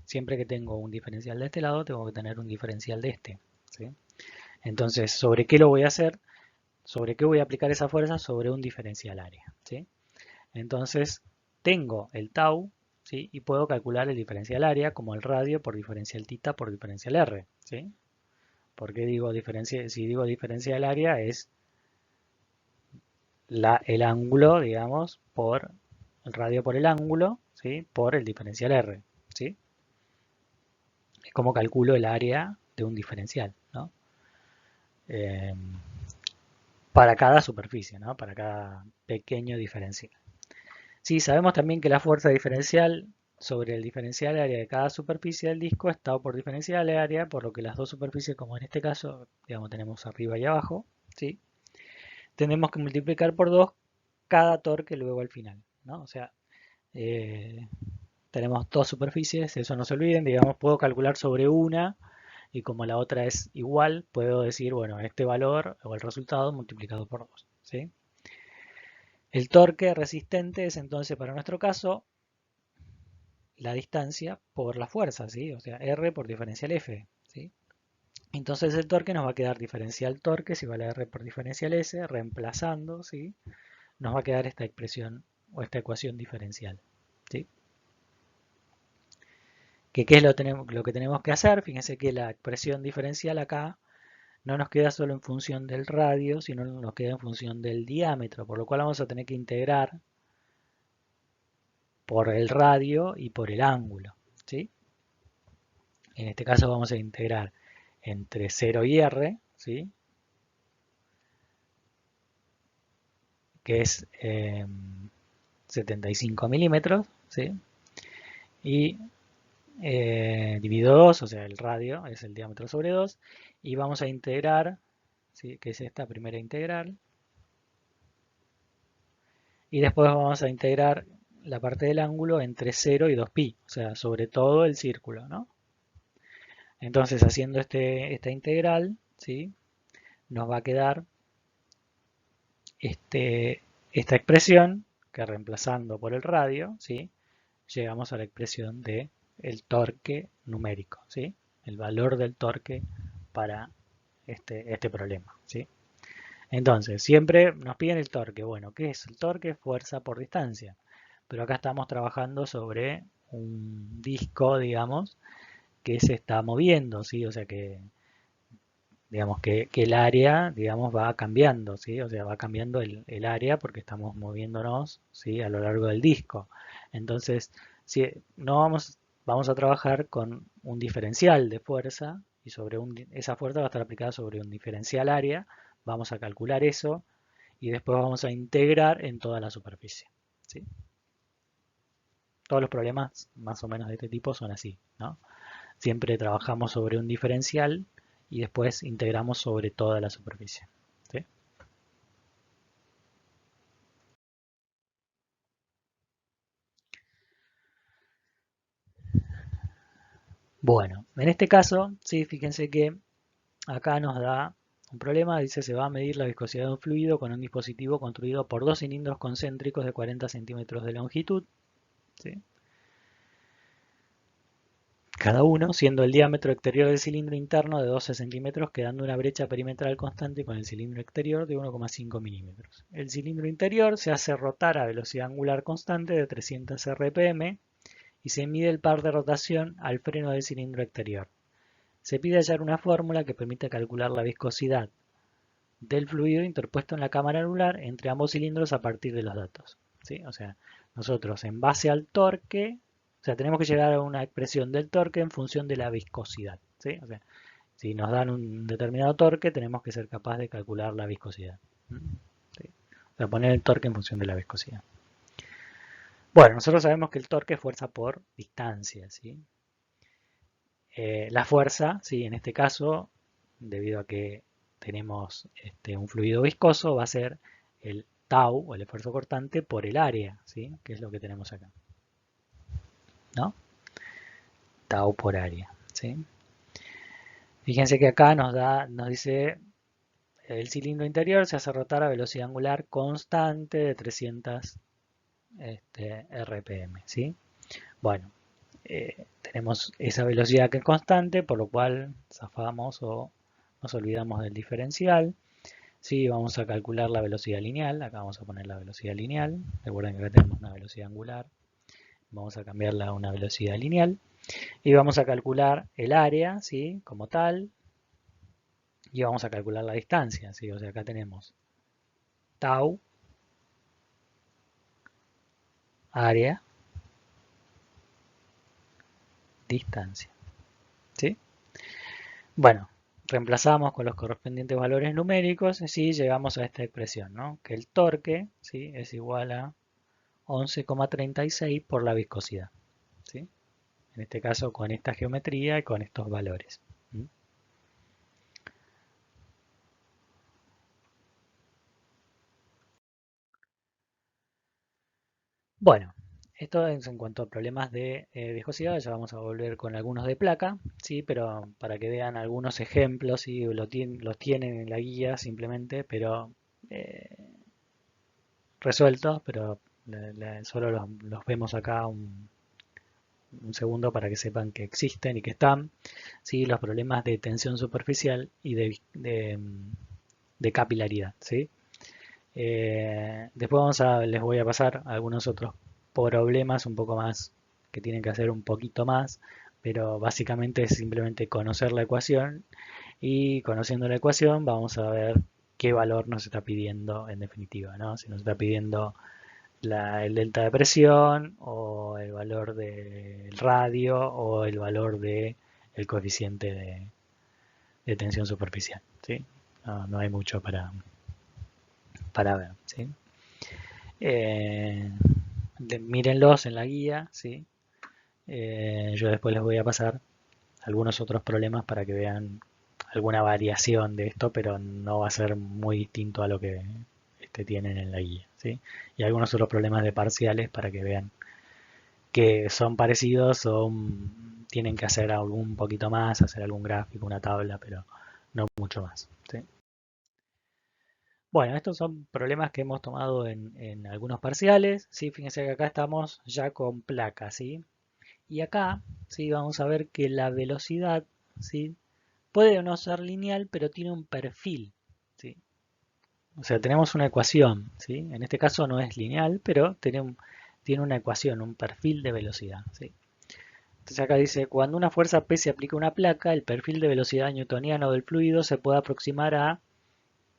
Siempre que tengo un diferencial de este lado, tengo que tener un diferencial de este, ¿sí? Entonces, ¿sobre qué lo voy a hacer? ¿Sobre qué voy a aplicar esa fuerza? Sobre un diferencial área, ¿sí? Entonces, tengo el tau, ¿sí? Y puedo calcular el diferencial área como el radio por diferencial tita por diferencial r, ¿sí? ¿Por qué digo diferencia? Si digo diferencial área es el ángulo, digamos, por el radio por el ángulo, ¿sí? Por el diferencial r, ¿sí? Es como calculo el área de un diferencial, ¿no? Eh, para cada superficie, ¿no? Para cada pequeño diferencial. Sí, sabemos también que la fuerza diferencial sobre el diferencial área de cada superficie del disco está por diferencial área, por lo que las dos superficies, como en este caso, digamos, tenemos arriba y abajo, ¿sí? Tenemos que multiplicar por 2 cada torque luego al final, ¿no? O sea, eh, tenemos dos superficies, eso no se olviden, digamos, puedo calcular sobre una y como la otra es igual, puedo decir, bueno, este valor o el resultado multiplicado por 2, ¿sí? El torque resistente es entonces para nuestro caso la distancia por la fuerza, ¿sí? O sea, R por diferencial F, ¿sí? Entonces el torque nos va a quedar diferencial torque es igual a R por diferencial S, reemplazando, ¿sí? Nos va a quedar esta expresión o esta ecuación diferencial, ¿sí? ¿Qué es lo que tenemos que hacer? Fíjense que la expresión diferencial acá no nos queda solo en función del radio, sino nos queda en función del diámetro, por lo cual vamos a tener que integrar por el radio y por el ángulo, ¿sí? En este caso vamos a integrar entre 0 y r, ¿sí? Que es 75 milímetros, ¿sí? Y dividido 2, o sea, el radio es el diámetro sobre 2, y vamos a integrar, ¿sí? Que es esta primera integral, y después vamos a integrar la parte del ángulo entre 0 y 2pi, o sea, sobre todo el círculo, ¿no? Entonces, haciendo esta integral, ¿sí? Nos va a quedar esta expresión, que reemplazando por el radio, ¿sí? Llegamos a la expresión de el torque numérico, ¿sí? El valor del torque para este problema, ¿sí? Entonces, siempre nos piden el torque. Bueno, ¿qué es el torque? Fuerza por distancia. Pero acá estamos trabajando sobre un disco, digamos, que se está moviendo, ¿sí? O sea que, digamos, que el área, digamos, va cambiando, ¿sí? O sea, va cambiando el área porque estamos moviéndonos, ¿sí? A lo largo del disco. Entonces, si no vamos a trabajar con un diferencial de fuerza y sobre esa fuerza va a estar aplicada sobre un diferencial área. Vamos a calcular eso y después vamos a integrar en toda la superficie, ¿sí? Todos los problemas más o menos de este tipo son así, ¿no? Siempre trabajamos sobre un diferencial y después integramos sobre toda la superficie. ¿Sí? Bueno, en este caso, sí, fíjense que acá nos da un problema, dice se va a medir la viscosidad de un fluido con un dispositivo construido por dos cilindros concéntricos de 40 centímetros de longitud, ¿sí? Cada uno siendo el diámetro exterior del cilindro interno de 12 centímetros, quedando una brecha perimetral constante con el cilindro exterior de 1,5 milímetros. El cilindro interior se hace rotar a velocidad angular constante de 300 rpm y se mide el par de rotación al freno del cilindro exterior. Se pide hallar una fórmula que permita calcular la viscosidad del fluido interpuesto en la cámara anular entre ambos cilindros a partir de los datos. ¿Sí? O sea, nosotros en base al torque, o sea, tenemos que llegar a una expresión del torque en función de la viscosidad. ¿Sí? O sea, si nos dan un determinado torque, tenemos que ser capaces de calcular la viscosidad. ¿Sí? O sea, poner el torque en función de la viscosidad. Bueno, nosotros sabemos que el torque es fuerza por distancia. ¿Sí? La fuerza, ¿sí? En este caso, debido a que tenemos un fluido viscoso, va a ser el tau, o el esfuerzo cortante, por el área, ¿sí? Que es lo que tenemos acá, ¿no? Tau por área, ¿sí? Fíjense que acá nos dice el cilindro interior se hace rotar a velocidad angular constante de 300 RPM, ¿sí? Bueno, tenemos esa velocidad que es constante, por lo cual zafamos o nos olvidamos del diferencial. Sí, vamos a calcular la velocidad lineal. Acá vamos a poner la velocidad lineal. Recuerden que acá tenemos una velocidad angular. Vamos a cambiarla a una velocidad lineal. Y vamos a calcular el área, ¿sí? Como tal. Y vamos a calcular la distancia, ¿sí? O sea, acá tenemos tau, área, distancia, ¿sí? Bueno, reemplazamos con los correspondientes valores numéricos y llegamos a esta expresión, ¿no? Que el torque, ¿sí? Es igual a 11,36 por la viscosidad, ¿sí? En este caso con esta geometría y con estos valores. Bueno, esto es en cuanto a problemas de viscosidad, ya vamos a volver con algunos de placa, ¿sí? Pero para que vean algunos ejemplos, ¿sí? Los tienen en la guía simplemente, pero eh, resueltos, pero solo los vemos acá un segundo para que sepan que existen y que están, ¿sí? Los problemas de tensión superficial y de capilaridad, ¿sí? Después les voy a pasar algunos otros problemas un poco más que tienen que hacer un poquito más, pero básicamente es simplemente conocer la ecuación y conociendo la ecuación vamos a ver qué valor nos está pidiendo en definitiva, ¿no? Si nos está pidiendo el delta de presión o el valor del radio o el valor del coeficiente de tensión superficial, ¿sí? No hay mucho para ver, ¿sí? Eh, mírenlos en la guía, ¿sí? Yo después les voy a pasar algunos otros problemas para que vean alguna variación de esto, pero no va a ser muy distinto a lo que tienen en la guía, ¿sí? Y algunos otros problemas de parciales para que vean que son parecidos o tienen que hacer algún poquito más, hacer algún gráfico, una tabla, pero no mucho más, ¿sí? Bueno, estos son problemas que hemos tomado en algunos parciales, ¿sí? Fíjense que acá estamos ya con placa, ¿sí? Y acá, ¿sí? Vamos a ver que la velocidad, ¿sí? Puede o no ser lineal, pero tiene un perfil, ¿sí? O sea, tenemos una ecuación, ¿sí? En este caso no es lineal, pero tiene una ecuación, un perfil de velocidad, ¿sí? Entonces acá dice, cuando una fuerza P se aplica a una placa, el perfil de velocidad newtoniano del fluido se puede aproximar a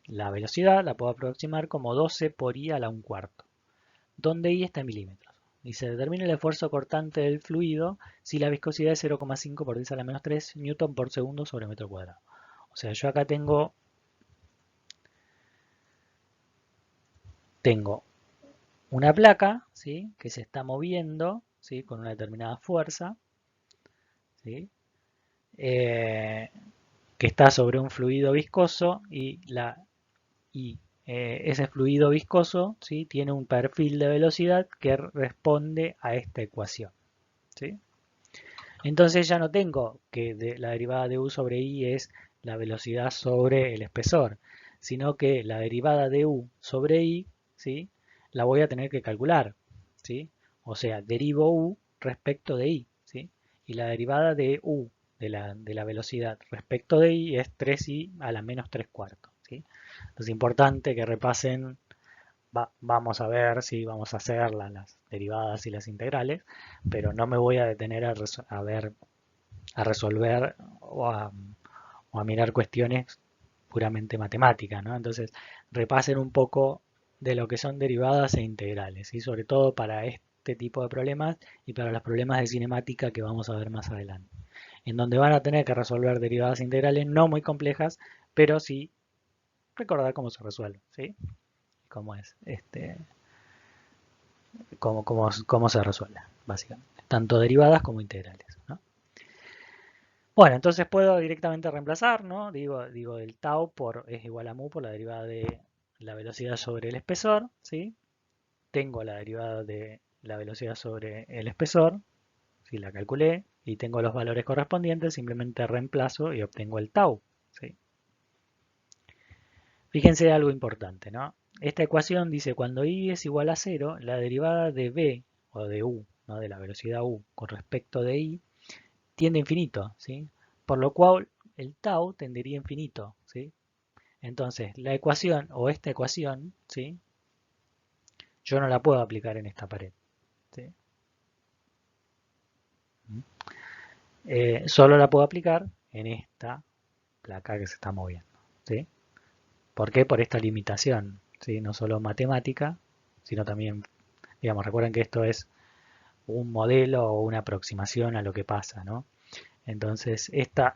la velocidad, la puedo aproximar como 12 por I a la 1/4, donde I está en milímetros. Dice, determina el esfuerzo cortante del fluido si la viscosidad es 0,5 por 10 a la menos 3 newton por segundo sobre metro cuadrado. O sea, yo acá tengo una placa, ¿sí? Que se está moviendo, ¿sí? Con una determinada fuerza, ¿sí? Eh, que está sobre un fluido viscoso y ese fluido viscoso, ¿sí?, tiene un perfil de velocidad que responde a esta ecuación, ¿sí? Entonces ya no tengo que la derivada de u sobre i es la velocidad sobre el espesor, sino que la derivada de u sobre i, ¿sí?, la voy a tener que calcular, ¿sí? O sea, derivo u respecto de i, ¿sí? Y la derivada de u de la velocidad respecto de i es 3i a la menos 3 cuartos, ¿sí? Entonces es importante que repasen, vamos a ver si vamos a hacer las derivadas y las integrales, pero no me voy a detener a ver, a resolver o a mirar cuestiones puramente matemáticas, ¿no? Entonces, repasen un poco de lo que son derivadas e integrales, y sobre todo para este tipo de problemas y para los problemas de cinemática que vamos a ver más adelante, en donde van a tener que resolver derivadas integrales no muy complejas, pero sí recordar cómo se resuelve, ¿sí? Cómo es, cómo se resuelve, básicamente, tanto derivadas como integrales, ¿no? Bueno, entonces puedo directamente reemplazar, ¿no? Digo el tau es igual a mu por la derivada de la velocidad sobre el espesor, ¿sí? Tengo la derivada de la velocidad sobre el espesor, si la calculé, y tengo los valores correspondientes, simplemente reemplazo y obtengo el tau, ¿sí? Fíjense algo importante, ¿no? Esta ecuación dice cuando i es igual a 0, la derivada de v o de u, ¿no?, de la velocidad u con respecto de i, tiende a infinito, ¿sí? Por lo cual el tau tendería a infinito, ¿sí? Entonces, la ecuación o esta ecuación, ¿sí?, yo no la puedo aplicar en esta pared, ¿sí? Solo la puedo aplicar en esta placa que se está moviendo, ¿sí? ¿Por qué? Por esta limitación, ¿sí? No solo matemática, sino también, digamos, recuerden que esto es un modelo o una aproximación a lo que pasa, ¿no? Entonces, esta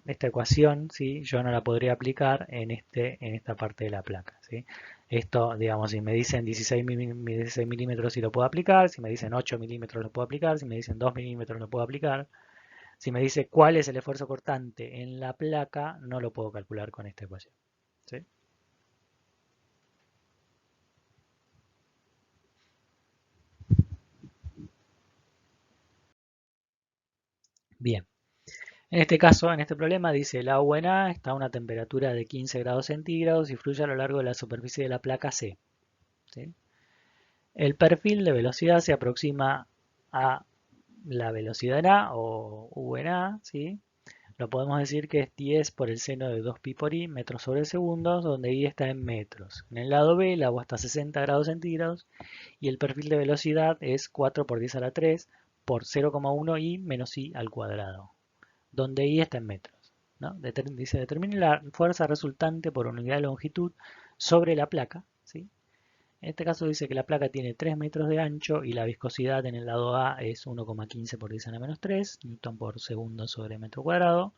ecuación, ¿sí?, yo no la podría aplicar en esta parte de la placa, ¿sí? Esto, digamos, si me dicen 16 milímetros sí lo puedo aplicar, si me dicen 8 milímetros lo puedo aplicar, si me dicen 2 milímetros lo puedo aplicar. Si me dice cuál es el esfuerzo cortante en la placa, no lo puedo calcular con esta ecuación, ¿sí? Bien. En este caso, en este problema, dice el agua en A está a una temperatura de 15 grados centígrados y fluye a lo largo de la superficie de la placa C, ¿sí? El perfil de velocidad se aproxima a la velocidad en A o U en A, ¿sí? Lo podemos decir que es 10 por el seno de 2pi por i metros sobre segundo, donde i está en metros. En el lado B el agua está a 60 grados centígrados y el perfil de velocidad es 4 por 10 a la 3 por 0,1 i menos i al cuadrado, donde i está en metros, ¿no? Dice, determine la fuerza resultante por unidad de longitud sobre la placa, ¿sí? En este caso dice que la placa tiene 3 metros de ancho y la viscosidad en el lado A es 1,15 por 10 a la menos 3 newton por segundo sobre metro cuadrado,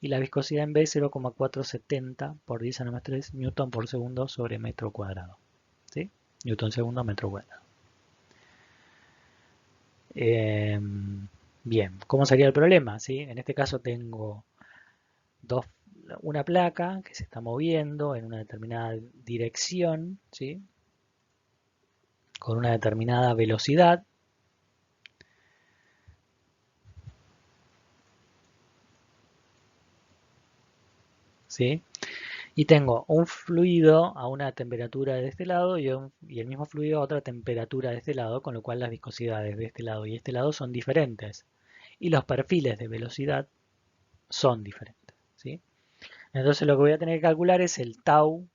y la viscosidad en B es 0,470 por 10 a la menos 3 newton por segundo sobre metro cuadrado, ¿sí? Newton segundo metro cuadrado. Bien, ¿cómo sería el problema? ¿Sí? En este caso tengo una placa que se está moviendo en una determinada dirección, ¿sí?, con una determinada velocidad, ¿sí? Y tengo un fluido a una temperatura de este lado y el mismo fluido a otra temperatura de este lado, con lo cual las viscosidades de este lado y este lado son diferentes. Y los perfiles de velocidad son diferentes, ¿sí? Entonces lo que voy a tener que calcular es el tau,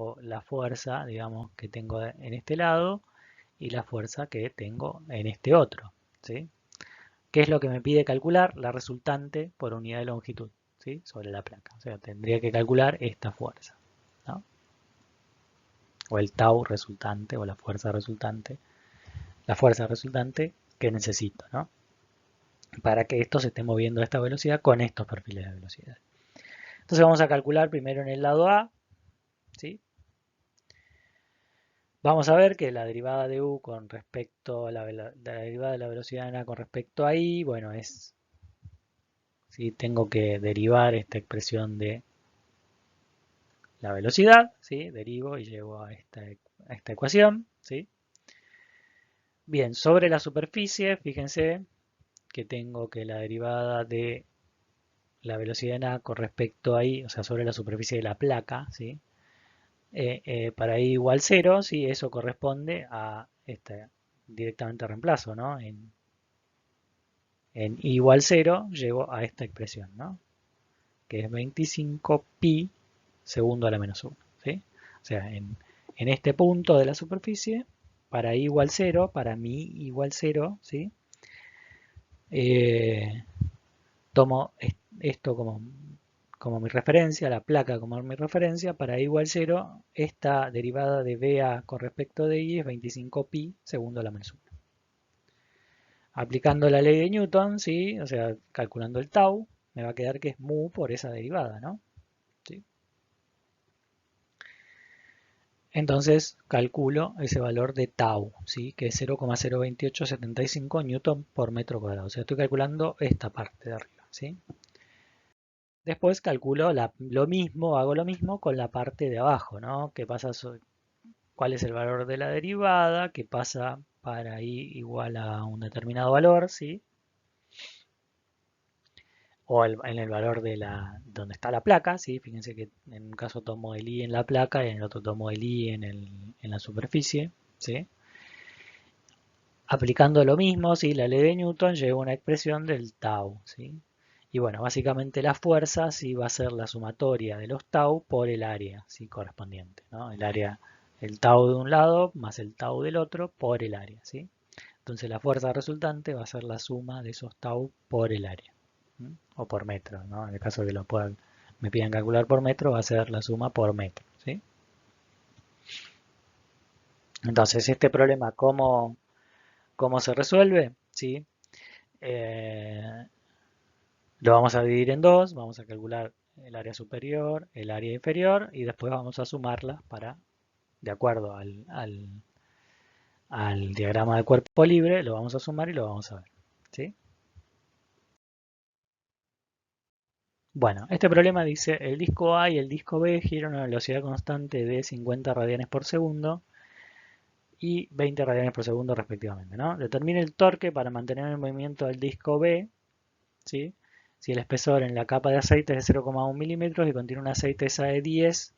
o la fuerza, digamos, que tengo en este lado y la fuerza que tengo en este otro, ¿sí? ¿Qué es lo que me pide calcular? La resultante por unidad de longitud, ¿sí?, sobre la placa. O sea, tendría que calcular esta fuerza, ¿no?, o el tau resultante o la fuerza resultante que necesito, ¿no?, para que esto se esté moviendo a esta velocidad con estos perfiles de velocidad. Entonces vamos a calcular primero en el lado A, ¿sí? Vamos a ver que la derivada de u con respecto a la derivada de la velocidad en A con respecto a i, bueno, es ¿sí? Tengo que derivar esta expresión de la velocidad, ¿sí? Derivo y llego a esta ecuación, ¿sí? Bien, sobre la superficie, fíjense que tengo que la derivada de la velocidad en A con respecto a I, o sea, sobre la superficie de la placa, ¿sí? Para I igual 0, ¿sí? Eso corresponde a directamente reemplazo, ¿no? En I igual 0 llego a esta expresión, ¿no? Que es 25 pi segundo a la menos 1, ¿sí? O sea, en este punto de la superficie, para I igual 0, para mi igual 0, ¿sí? Eh, tomo esto como mi referencia, la placa como mi referencia, para I igual 0, esta derivada de BA con respecto de I es 25 pi segundo a la menos 1. Aplicando la ley de Newton, ¿sí? O sea, calculando el tau, me va a quedar que es mu por esa derivada, ¿no? ¿Sí? Entonces calculo ese valor de tau, ¿sí? Que es 0,02875 newton por metro cuadrado. O sea, estoy calculando esta parte de arriba, ¿sí? Después calculo lo mismo, hago lo mismo con la parte de abajo, ¿no? ¿Cuál es el valor de la derivada? ¿Qué pasa para i igual a un determinado valor? ¿Sí? O en el valor de donde está la placa, ¿sí? Fíjense que en un caso tomo el i en la placa y en el otro tomo el i en la superficie, ¿sí? Aplicando lo mismo, ¿sí? La ley de Newton lleva una expresión del tau, ¿sí? Y bueno, básicamente la fuerza sí va a ser la sumatoria de los tau por el área, ¿sí? Correspondiente, ¿no? El área, el tau de un lado más el tau del otro por el área, ¿sí? Entonces la fuerza resultante va a ser la suma de esos tau por el área, ¿sí? O por metro, ¿no? En el caso de que me pidan calcular por metro, va a ser la suma por metro, ¿sí? Entonces este problema, ¿cómo se resuelve? ¿Sí? Eh, Lo vamos a dividir en dos, vamos a calcular el área superior, el área inferior y después vamos a sumarlas de acuerdo al diagrama de cuerpo libre, lo vamos a sumar y lo vamos a ver. ¿Sí? Bueno, este problema dice el disco A y el disco B giran a una velocidad constante de 50 radianes por segundo y 20 radianes por segundo respectivamente, ¿no? Determine el torque para mantener el movimiento del disco B, ¿sí? Si el espesor en la capa de aceite es de 0,1 milímetros y contiene un aceite SAE 10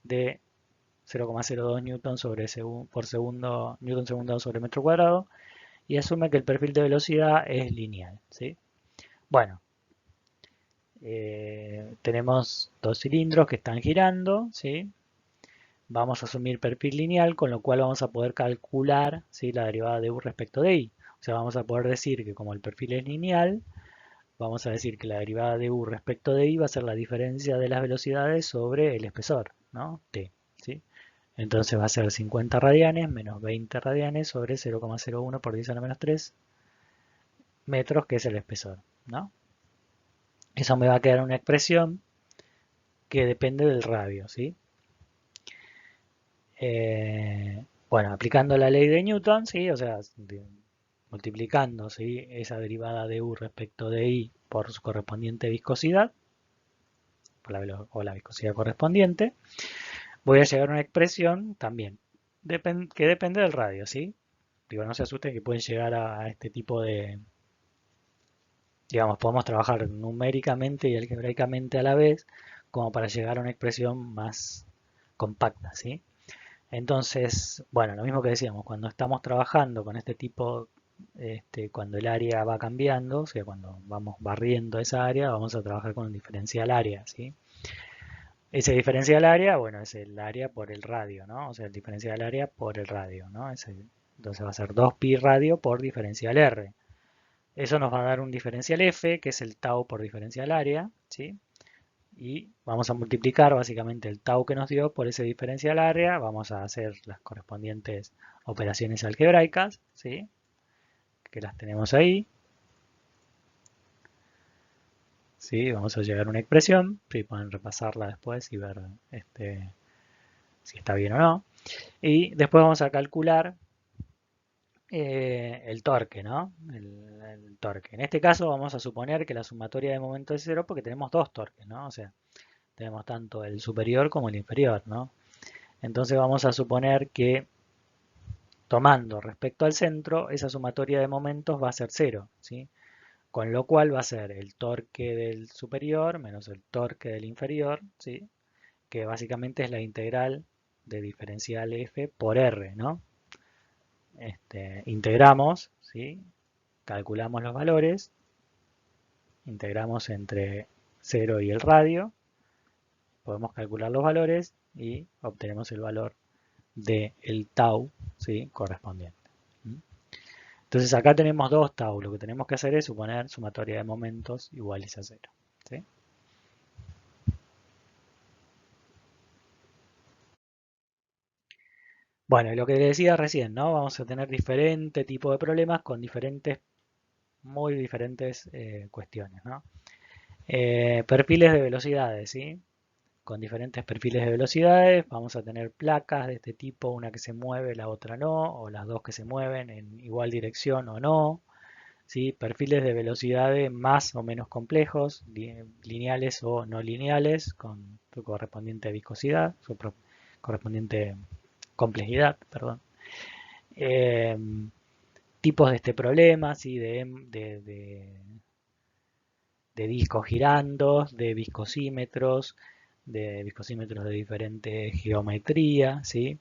de 0,02 newton por segundo, newton segundo sobre metro cuadrado y asume que el perfil de velocidad es lineal, ¿sí? Bueno, tenemos dos cilindros que están girando, ¿sí? Vamos a asumir perfil lineal, con lo cual vamos a poder calcular, ¿sí? La derivada de u respecto de i. O sea, vamos a poder decir que como el perfil es lineal, vamos a decir que la derivada de u respecto de i va a ser la diferencia de las velocidades sobre el espesor, ¿no? T, ¿sí? Entonces va a ser 50 radianes menos 20 radianes sobre 0,01 por 10 a la menos 3 metros, que es el espesor, ¿no? Eso me va a quedar una expresión que depende del radio, ¿sí? Bueno, aplicando la ley de Newton, ¿sí? O sea, multiplicando, ¿sí? Esa derivada de U respecto de I por su correspondiente viscosidad, o la viscosidad correspondiente, voy a llegar a una expresión también que depende del radio, ¿sí? Digo, no se asusten que pueden llegar a este tipo digamos, podemos trabajar numéricamente y algebraicamente a la vez, como para llegar a una expresión más compacta, ¿sí? Entonces, bueno, lo mismo que decíamos, cuando estamos trabajando con este tipo, cuando el área va cambiando, o sea, cuando vamos barriendo esa área, vamos a trabajar con un diferencial área, ¿sí? Ese diferencial área, bueno, es el área por el radio, ¿no? O sea, el diferencial área por el radio, ¿no? Entonces va a ser 2pi radio por diferencial r. Eso nos va a dar un diferencial f, que es el tau por diferencial área, ¿sí? Y vamos a multiplicar básicamente el tau que nos dio por ese diferencial área. Vamos a hacer las correspondientes operaciones algebraicas, ¿sí? Que las tenemos ahí. ¿Sí? Vamos a llegar a una expresión. Sí, pueden repasarla después y ver si está bien o no. Y después vamos a calcular el torque, ¿no? El torque. En este caso vamos a suponer que la sumatoria de momentos es cero porque tenemos dos torques, ¿no? O sea, tenemos tanto el superior como el inferior, ¿no? Entonces vamos a suponer que tomando respecto al centro, esa sumatoria de momentos va a ser cero, ¿sí? Con lo cual va a ser el torque del superior menos el torque del inferior, ¿sí? Que básicamente es la integral de diferencial f por r, ¿no? Integramos, ¿sí? Calculamos los valores, integramos entre 0 y el radio, podemos calcular los valores y obtenemos el valor del tau, ¿sí? Correspondiente. Entonces acá tenemos dos tau, lo que tenemos que hacer es suponer sumatoria de momentos iguales a 0. ¿Sí? Bueno, y lo que le decía recién, ¿no? Vamos a tener diferente tipo de problemas con muy diferentes cuestiones, ¿no? Perfiles de velocidades, ¿sí? Con diferentes perfiles de velocidades, vamos a tener placas de este tipo, una que se mueve, la otra no, o las dos que se mueven en igual dirección o no, ¿sí? Perfiles de velocidades más o menos complejos, lineales o no lineales, con su correspondiente viscosidad, su correspondiente complejidad, perdón. Eh, Tipos de este problema, ¿sí? De discos girando, de viscosímetros de diferente geometría, ¿sí?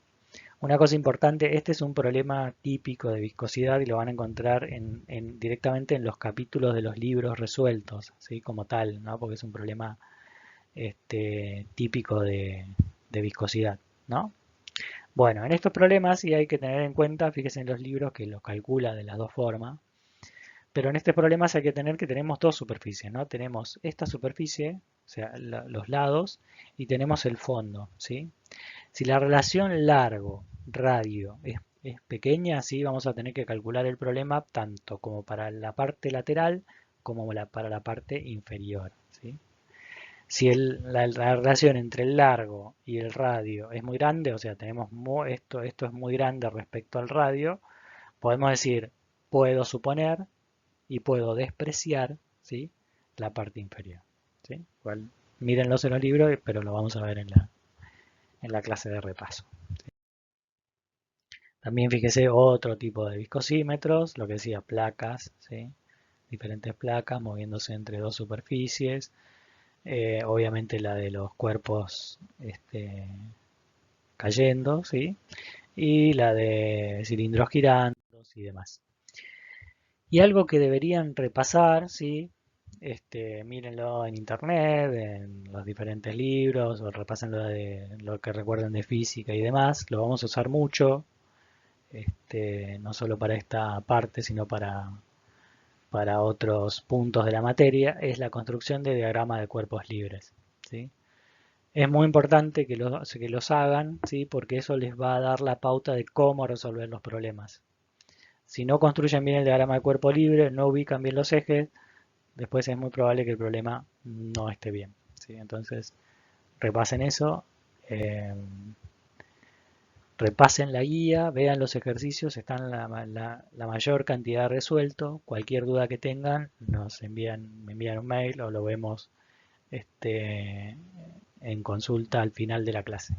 Una cosa importante, este es un problema típico de viscosidad y lo van a encontrar directamente en los capítulos de los libros resueltos, ¿sí? Como tal, ¿no? Porque es un problema típico de viscosidad, ¿no? Bueno, en estos problemas sí hay que tener en cuenta, fíjense en los libros que lo calcula de las dos formas, pero en este problema hay que tener que tenemos dos superficies, ¿no? Tenemos esta superficie, o sea, los lados, y tenemos el fondo, ¿sí? Si la relación largo-radio es pequeña, sí, vamos a tener que calcular el problema tanto como para la parte lateral como para la parte inferior, ¿sí? Si la relación entre el largo y el radio es muy grande, o sea, tenemos esto es muy grande respecto al radio, podemos decir, puedo suponer y puedo despreciar, ¿sí? La parte inferior, ¿sí? Igual, mírenlos en los libros, pero lo vamos a ver en la clase de repaso. También fíjese otro tipo de viscosímetros, lo que decía placas, ¿sí? Diferentes placas moviéndose entre dos superficies. Obviamente la de los cuerpos cayendo, ¿sí? Y la de cilindros girando y demás. Y algo que deberían repasar, ¿sí? Mírenlo en internet, en los diferentes libros, o repasen lo que recuerden de física y demás. Lo vamos a usar mucho, no solo para esta parte, sino para otros puntos de la materia, es la construcción de diagrama de cuerpos libres, ¿sí? Es muy importante que los hagan, ¿sí? Porque eso les va a dar la pauta de cómo resolver los problemas. Si no construyen bien el diagrama de cuerpo libre, no ubican bien los ejes, después es muy probable que el problema no esté bien, ¿sí? Entonces, repasen eso. eh, Repasen la guía, vean los ejercicios, están la mayor cantidad resuelto. Cualquier duda que tengan, me envían un mail o lo vemos en consulta al final de la clase.